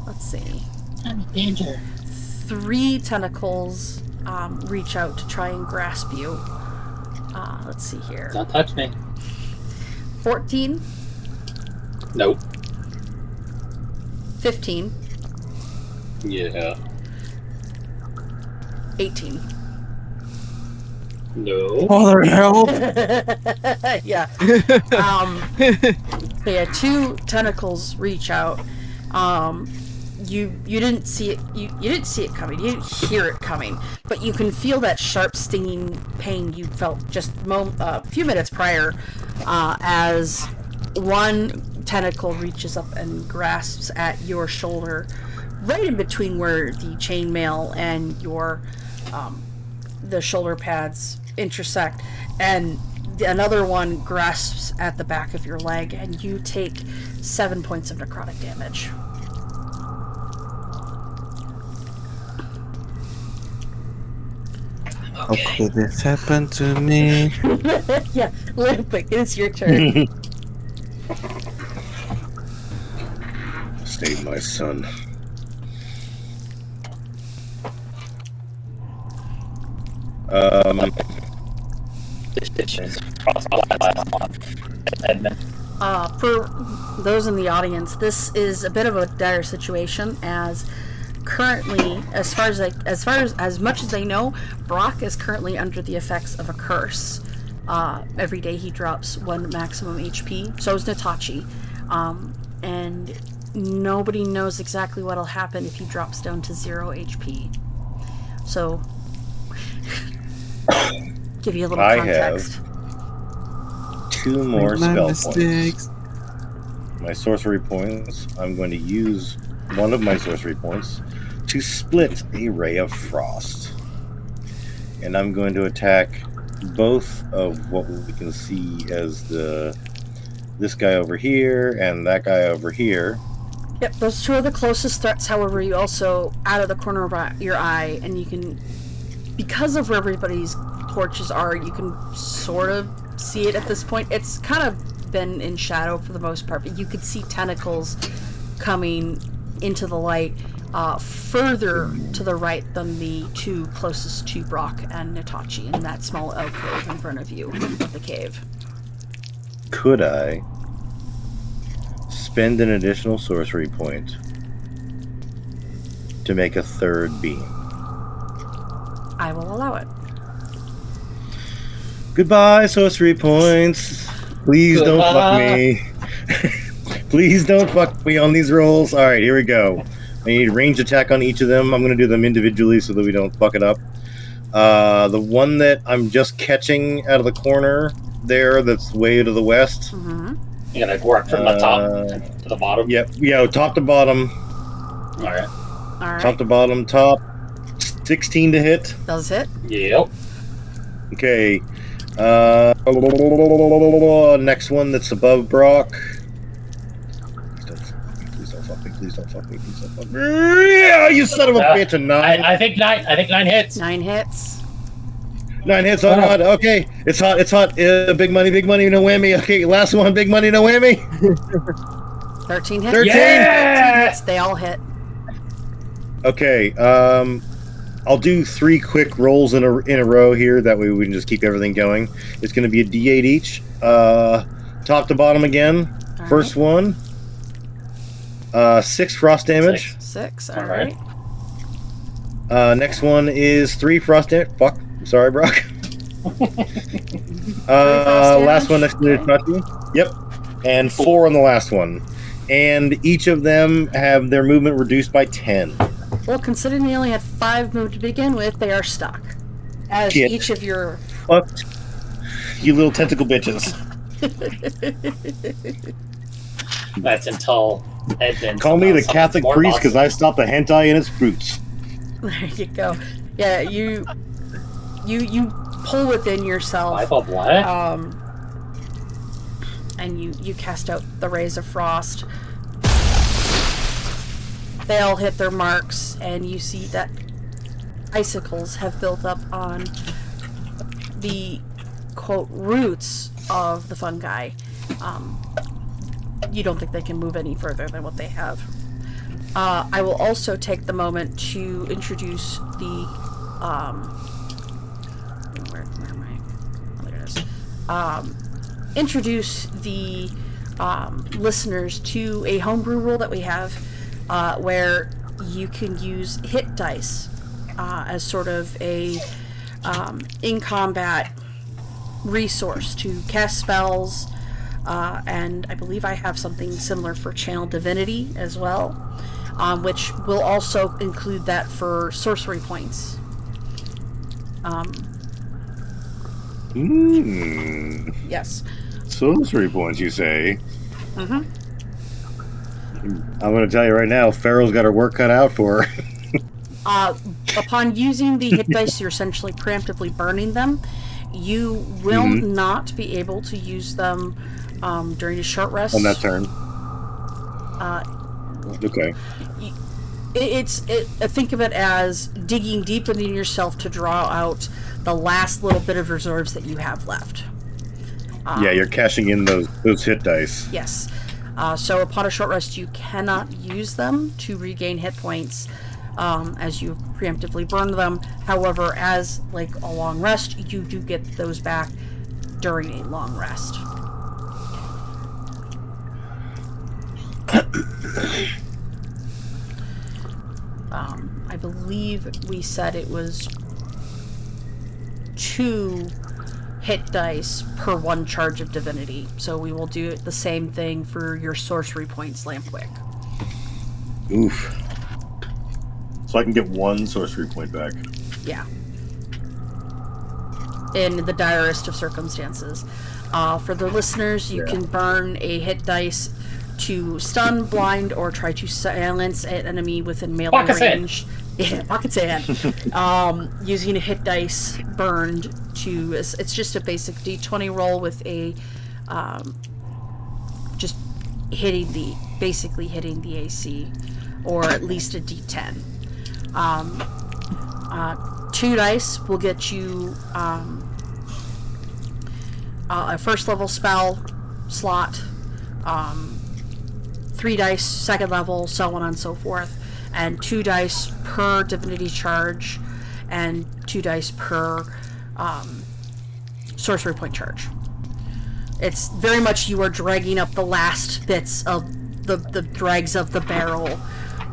let's see. I'm in danger. 3 tentacles reach out to try and grasp you. Let's see here. Don't touch me. 14. Nope. 15. Yeah. 18. No. Mother help! Yeah. So yeah, 2 tentacles reach out. You didn't see it. You didn't see it coming. You didn't hear it coming, but you can feel that sharp, stinging pain you felt just a few minutes prior, as one tentacle reaches up and grasps at your shoulder, right in between where the chainmail and your the shoulder pads intersect, and another one grasps at the back of your leg, and you take 7 points of necrotic damage. How could this happen to me? Yeah, Limpic, it's your turn. Save my son. For those in the audience, this is a bit of a dire situation, as currently, as much as they know, Brock is currently under the effects of a curse. Every day he drops 1 maximum HP. So is Natachi, and nobody knows exactly what'll happen if he drops down to 0 HP. So, give you a little context. I have 2 more spell points. My sorcery points. I'm going to use one of my sorcery points to split a ray of frost, and I'm going to attack both of what we can see as this guy over here and that guy over here. Yep, those 2 are the closest threats. However, you also, out of the corner of your eye, and you can, because of where everybody's torches are, you can sort of see it at this point. It's kind of been in shadow for the most part, but you could see tentacles coming into the light further to the right than the 2 closest to Brock and Natachi in that small alcove in front of you of the cave. Could I spend an additional sorcery point to make a 3rd beam? I will allow it. Goodbye, sorcery points. Please don't fuck me. Please don't fuck me on these rolls. All right, here we go. I need ranged attack on each of them. I'm going to do them individually so that we don't fuck it up. The one that I'm just catching out of the corner there, that's way to the west. Mm-hmm. You're going to work from the top to the bottom? Yep. Yeah, top to bottom. All right. All right. Top to bottom, top. 16 to hit. Does hit. Yep. Okay. Next one that's above Brock. Please don't fuck me. Please don't fuck me. Please don't fuck me. Yeah, you son of a bitch. A 9. I think 9 hits. 9 hits. 9 hits. Oh god. Okay. It's hot. It's hot. Big money. Big money. No whammy. Okay. Last one. Big money. No whammy. 13 hits. 13. Yeah! 13 hits. They all hit. Okay. I'll do 3 quick rolls in a row here. That way we can just keep everything going. It's going to be a D8 each. Top to bottom again. All First one. 6 frost damage. 6. All All right. right. Next one is 3 frost damage. Fuck. Sorry, Brock. Last one next to Touchy. Yep. And 4 on the last one. And each of them have their movement reduced by 10. Well, considering they only had 5 moved to begin with, they are stuck. As Shit. each of your... Fucked. You little tentacle bitches. That's until Edmund. Call me the summons Catholic more priest because bosses. I stopped the hentai in its roots. There you go. Yeah, you pull within yourself. 5 of what? And you cast out the rays of frost. They all hit their marks, and you see that icicles have built up on the, quote, roots of the fungi. You don't think they can move any further than what they have. I will also take the moment to introduce the, where am I? Oh, there it is. Introduce the listeners to a homebrew rule that we have, where you can use hit dice as sort of a in combat resource to cast spells, and I believe I have something similar for channel divinity as well, which will also include that for sorcery points. Yes. Sorcery points, you say? Mm-hmm. I'm going to tell you right now, Pharaoh's got her work cut out for her. Upon using the hit dice, you're essentially preemptively burning them. You will not be able to use them during a short rest. On that turn. Okay. Think of it as digging deep within yourself to draw out the last little bit of reserves that you have left. Yeah, you're cashing in those hit dice. Yes. So upon a short rest, you cannot use them to regain hit points as you preemptively burn them. However, as like a long rest, you do get those back during a long rest. I believe we said it was 2 hit dice per 1 charge of divinity. So we will do the same thing for your sorcery points, Lampwick. Oof. So I can get 1 sorcery point back. Yeah. In the direst of circumstances. For the listeners, you can burn a hit dice to stun, blind, or try to silence an enemy within melee range. Yeah, pocket sand. Using a hit dice burned to... It's just a basic d20 roll with a... just basically hitting the AC. Or at least a d10. 2 dice will get you a first level spell slot, 3 dice second level, so on and so forth, and 2 dice per divinity charge, and 2 dice per sorcery point charge. It's very much you are dragging up the last bits of the dregs of the barrel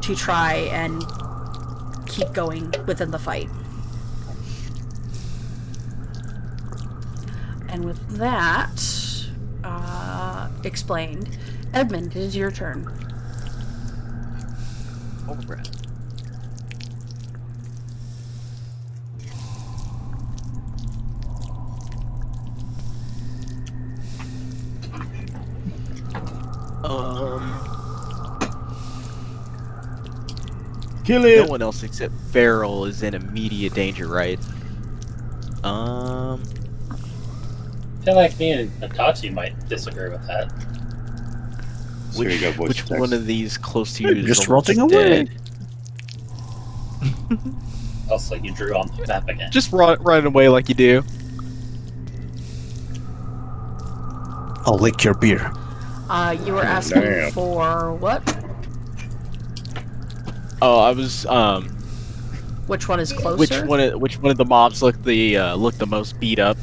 to try and keep going within the fight. And with that explained, Edmund, it is your turn. Overbreath. Kill it! No one else except Feral is in immediate danger, right? I feel like me and Natachi might disagree with that. So you got voice Which text. one of these close to you is Just almost rotting away. dead? Also, you drew on the map again. Just run away like you do. I'll lick your beer. You were asking Damn. for what? Oh, I was Which one is closer? which one of the mobs looked the most beat up?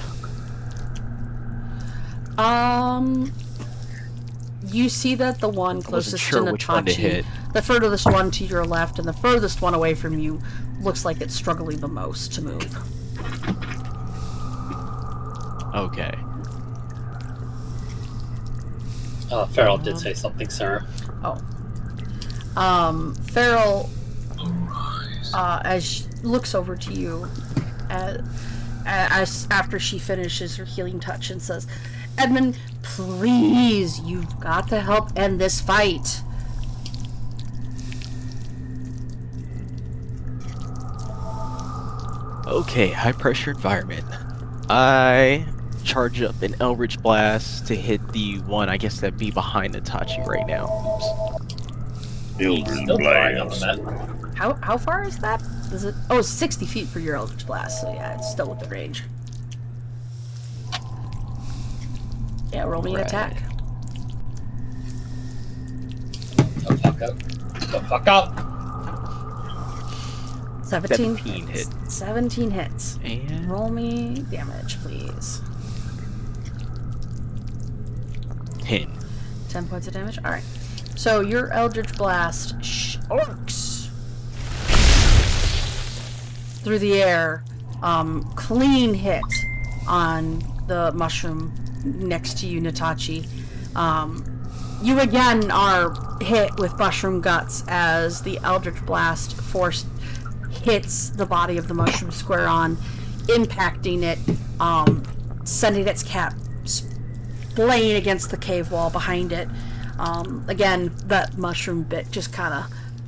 You see that the one I wasn't closest sure to which one to Natachi, hit. the furthest one to your left, and the furthest one away from you, looks like it's struggling the most to move. Okay. Feral did say something, Sara. Feral, as she looks over to you, as after she finishes her healing touch and says, "Edmund, please, you've got to help end this fight." Okay, high pressure environment. I charge up an Eldritch Blast to hit the one, I guess that'd be behind Natachi right now. He's still flying on the map. How far is that? Is it? Oh, it's 60 feet for your Eldritch Blast, so yeah, it's still within range. Yeah, roll me an Right. attack. Oh, fuck up. Oh, fuck up! 17 hit. 17 hits. And Roll me damage, please. 10. 10 points of damage? Alright. So your Eldritch Blast arcs through the air. Clean hit on the mushroom next to you, Natachi. You again are hit with mushroom guts as the Eldritch Blast force hits the body of the mushroom square on, impacting it, sending its cap splaying against the cave wall behind it. Again, that mushroom bit just kind of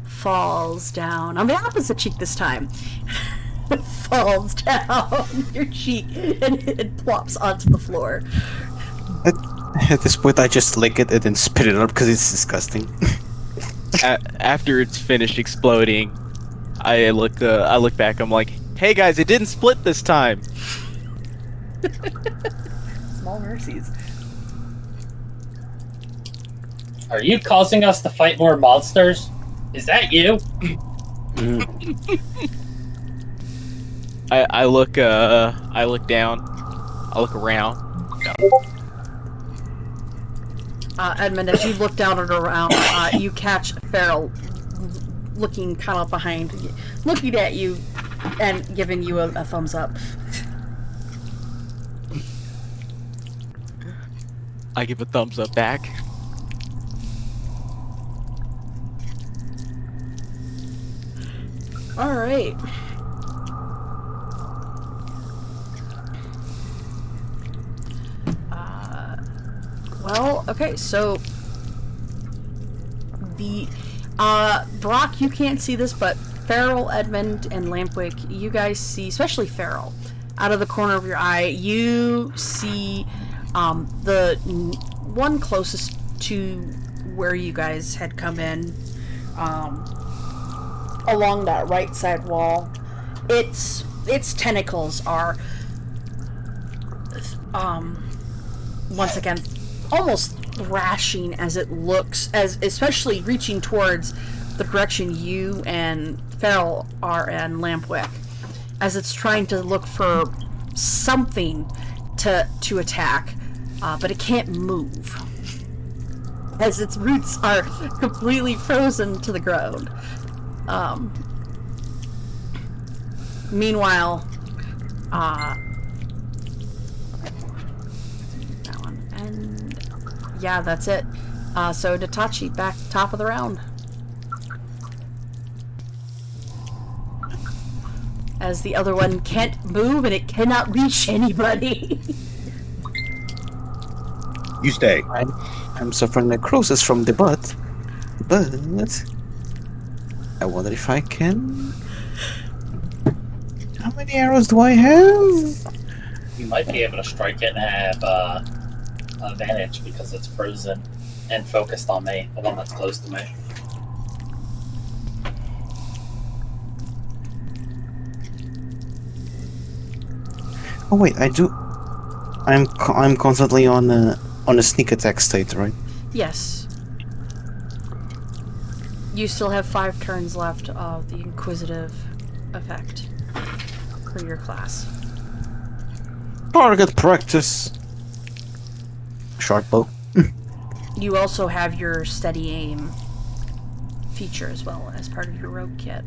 falls down on the opposite cheek this time. It falls down your cheek and it plops onto the floor. At this point, I just lick it and then spit it up because it's disgusting. After it's finished exploding, I look back. I'm like, "Hey guys, it didn't split this time." Small mercies. Are you causing us to fight more monsters? Is that you? I look down. I look around. Edmund, as you look down and around, you catch Feral looking kind of behind, looking at you and giving you a thumbs up. I give a thumbs up back. All right. Well, okay, so the Brock, you can't see this, but Feral, Edmund, and Lampwick, you guys see, especially Feral, out of the corner of your eye, you see the one closest to where you guys had come in, along that right side wall. Its tentacles are once again almost thrashing as it looks, as especially reaching towards the direction you and Feral are and Lampwick, as it's trying to look for something to attack, but it can't move as its roots are completely frozen to the ground. Meanwhile, that one, and yeah, that's it. So Natachi, back top of the round. As the other one can't move and it cannot reach anybody. You stay. I'm suffering necrosis from the butt, but I wonder if I can. How many arrows do I have? You might be able to strike it and have advantage because it's frozen and focused on me, the one that's close to me. Oh wait, I do. I'm constantly on a sneak attack state, right? Yes. You still have 5 turns left of the inquisitive effect for your class. Target practice. Short bow. You also have your steady aim feature as well as part of your rogue kit.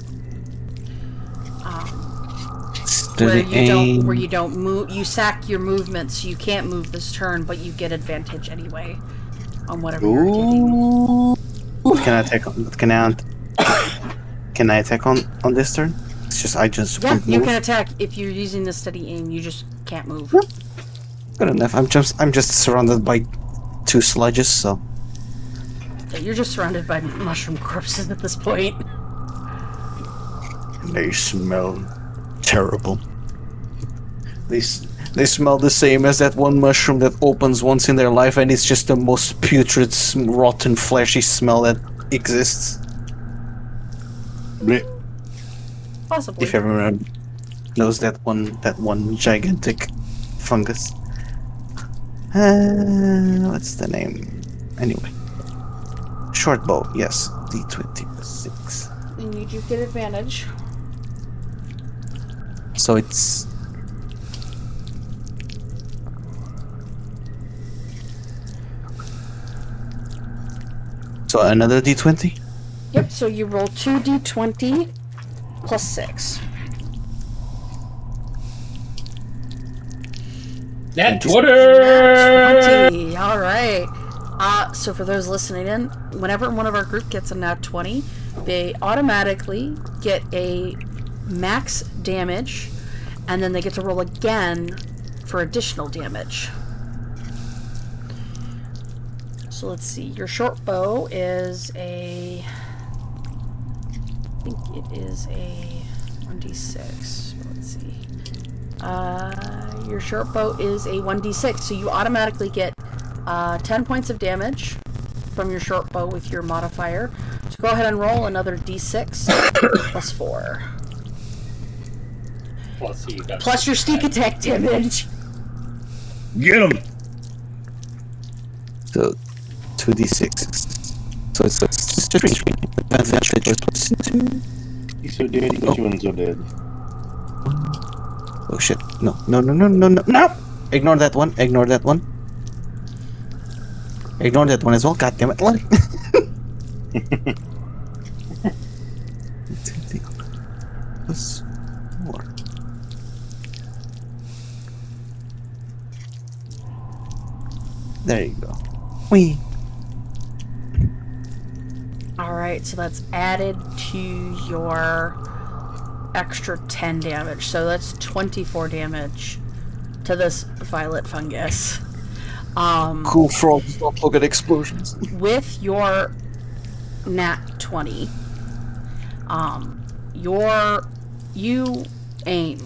Where you don't move, you sack your movement, so you can't move this turn, but you get advantage anyway on whatever you're hitting. Can I attack? Can I attack on this turn? It's just I just Yeah, can't you move. can attack if you're using the steady aim. You just can't move. Good enough. I'm just surrounded by 2 sludges, so Yeah, you're just surrounded by mushroom corpses at this point. they smell terrible. They smell the same as that one mushroom that opens once in their life, and it's just the most putrid, rotten, fleshy smell that exists. Blech. Possibly. If everyone knows that one gigantic fungus. What's the name? Anyway. Short bow, yes. D20 plus 6. And you do get advantage. So it's... So another D20? Yep, so you roll 2d20 plus 6. Nat 20! 20! Alright. So for those listening in, whenever one of our group gets a nat 20, they automatically get a max damage, and then they get to roll again for additional damage. So let's see, your short bow is a... I think it is a 1d6. Let's see. Your short bow is a 1d6, so you automatically get 10 points of damage from your short bow with your modifier. So go ahead and roll another d6 plus 4. Plus your sneak attack damage. Get him! So 2d6. So it's 3. Advantage plus 2. He's so dead, he got you and so dead. Oh shit. No. Ignore that one. Ignore that one as well. God damn it. What? Plus 4. There you go. Whee. Alright, so that's added to your extra 10 damage. So that's 24 damage to this violet fungus. Cool frogs don't look at explosions. With your nat 20, you aim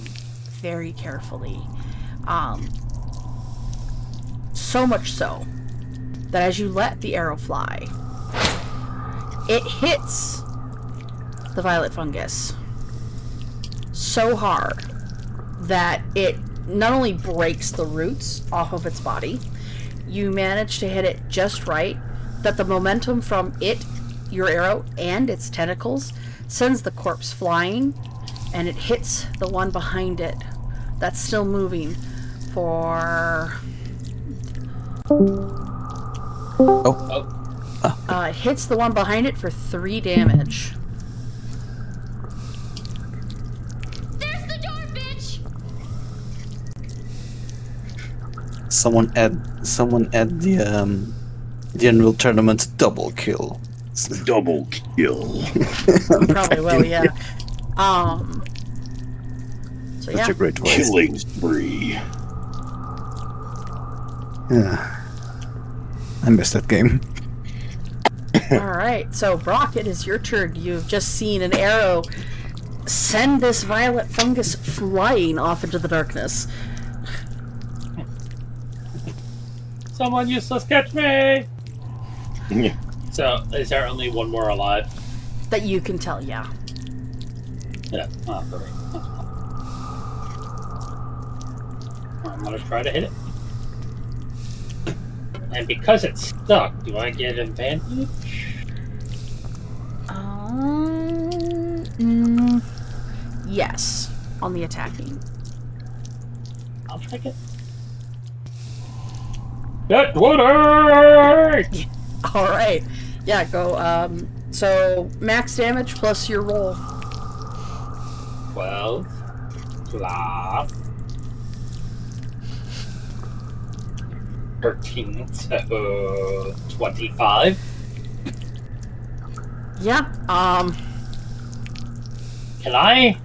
very carefully. So much so that as you let the arrow fly, it hits the violet fungus so hard that it not only breaks the roots off of its body, you manage to hit it just right that the momentum from it, your arrow, and its tentacles sends the corpse flying, and it hits the one behind it that's still moving for... it hits the one behind it for 3 damage. There's the door, bitch! Someone add the Unreal Tournament double kill. Double kill. Probably will, yeah. So Such yeah. a great voice. Killing spree. Yeah. I missed that game. Alright, so Brock, it is your turn. You've just seen an arrow send this violet fungus flying off into the darkness. Someone useless catch me! So, is there only one more alive? That you can tell, yeah. Yeah. Oh, great. I'm gonna try to hit it. And because it's stuck, do I get advantage? Yes, on the attacking. I'll take it. Get 20! Alright. Yeah, go, so max damage plus your roll. 12 plus 13, so 25. Yeah, Can I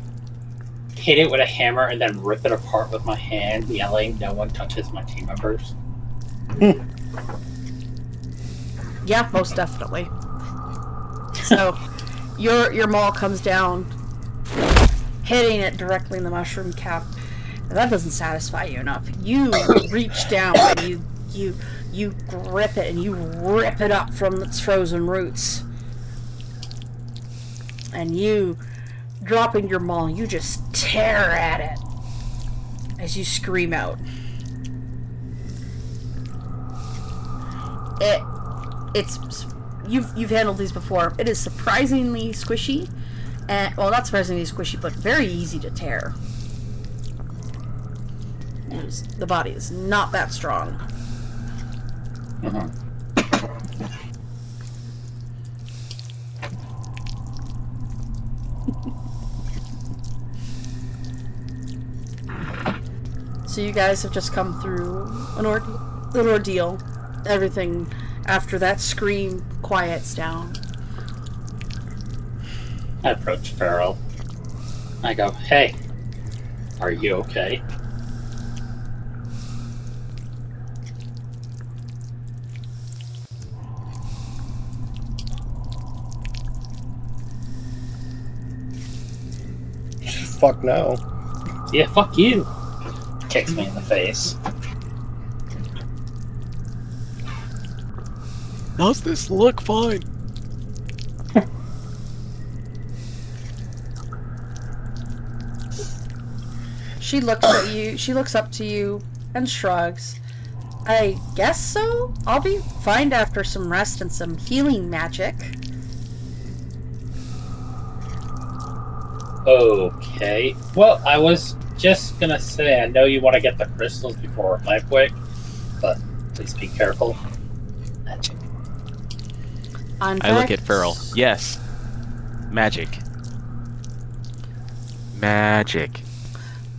hit it with a hammer and then rip it apart with my hand, yelling, "No one touches my team members"? yeah, most definitely. So, your maul comes down, hitting it directly in the mushroom cap. Now, that doesn't satisfy you enough. You reach down and you grip it and you rip it up from its frozen roots. And you, dropping your maul, you just tear at it as you scream out. It's you've handled these before. It is surprisingly squishy, and well, not surprisingly squishy, but very easy to tear. The body is not that strong. So you guys have just come through an ordeal. Everything after that scream quiets down. I approach Farrell. I go, "Hey, are you okay?" Fuck no. Yeah, fuck you. Kicks me in the face. Does this look fine? She looks at you, she looks up to you and shrugs. I guess so? I'll be fine after some rest and some healing magic. Okay. Well, I was just gonna say, I know you want to get the crystals before life quick, but please be careful. Magic. I look at Farrell. Yes. Magic. Magic.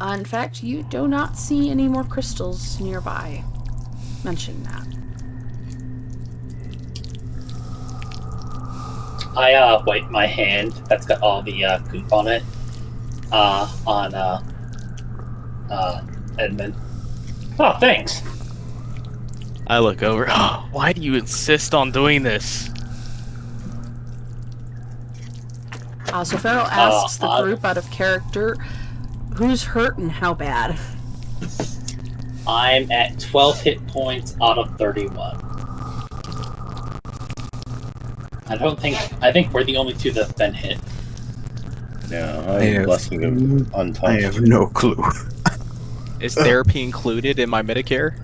In fact, you do not see any more crystals nearby. Mention that. I wipe my hand that's got all the goop on it on Edmund. Oh, thanks. I look over. Oh, why do you insist on doing this? So Farrell asks the group out of character, who's hurt and how bad? I'm at 12 hit points out of 31. I think we're the only two that've been hit. Yeah, I am blessing of untouched. I have no clue. Is therapy included in my Medicare?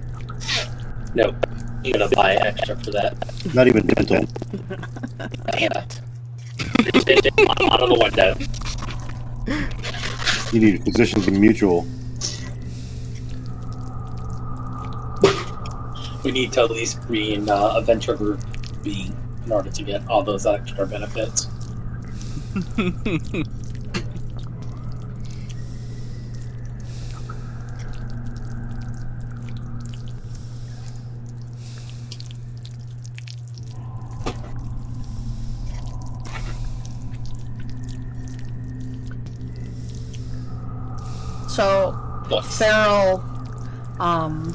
Nope. You gotta buy extra for that. Not even dental. Damn it. Out of the window. You need physicians and mutual. We need to at least be in a venture group B in order to get all those extra benefits. So Yes.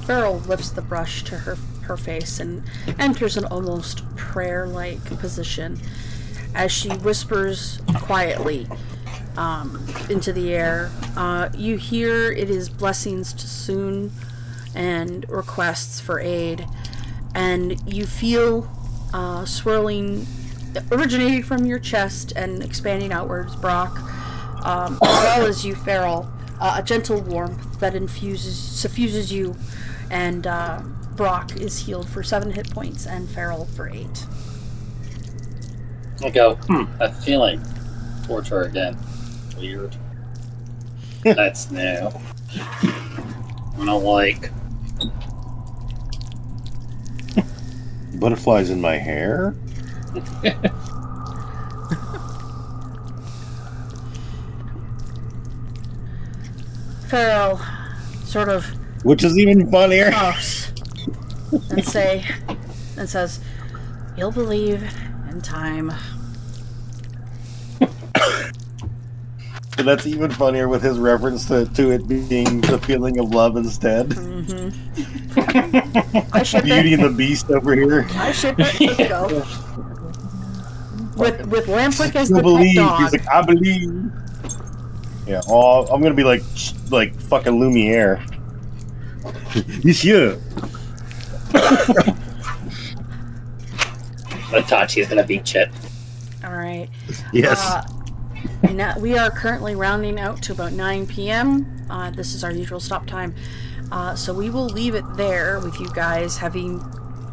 Farrell lifts the brush to her face and enters an almost prayer-like position as she whispers quietly into the air. You hear it is blessings to soon and requests for aid, and you feel swirling, originating from your chest and expanding outwards, Brock, as well as you, Farrell, a gentle warmth that suffuses you, and Brock is healed for 7 hit points and Farrell for 8. I go, that feeling towards her again. Weird. That's new. I don't like. Butterflies in my hair? Farrell sort of Which is even funnier. coughs and says, "You'll believe in time." And that's even funnier with his reference to it being the feeling of love instead. I ship Beauty it. and the Beast over here. I ship it. Let's go. With Lamplick as I the pet believe. dog. He's like, I believe. Yeah, I'm gonna be like fucking Lumiere. Monsieur. Itachi's gonna beat Chip. All right. Yes. Now we are currently rounding out to about 9 p.m. This is our usual stop time. So we will leave it there with you guys having,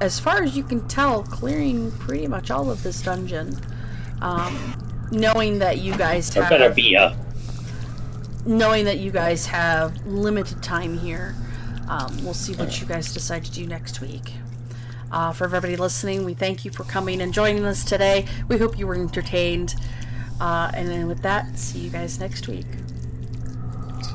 as far as you can tell, clearing pretty much all of this dungeon. Knowing that you guys There have... better be a. Knowing that you guys have limited time here. We'll see what you guys decide to do next week. For everybody listening, we thank you for coming and joining us today. We hope you were entertained. And then with that, see you guys next week. See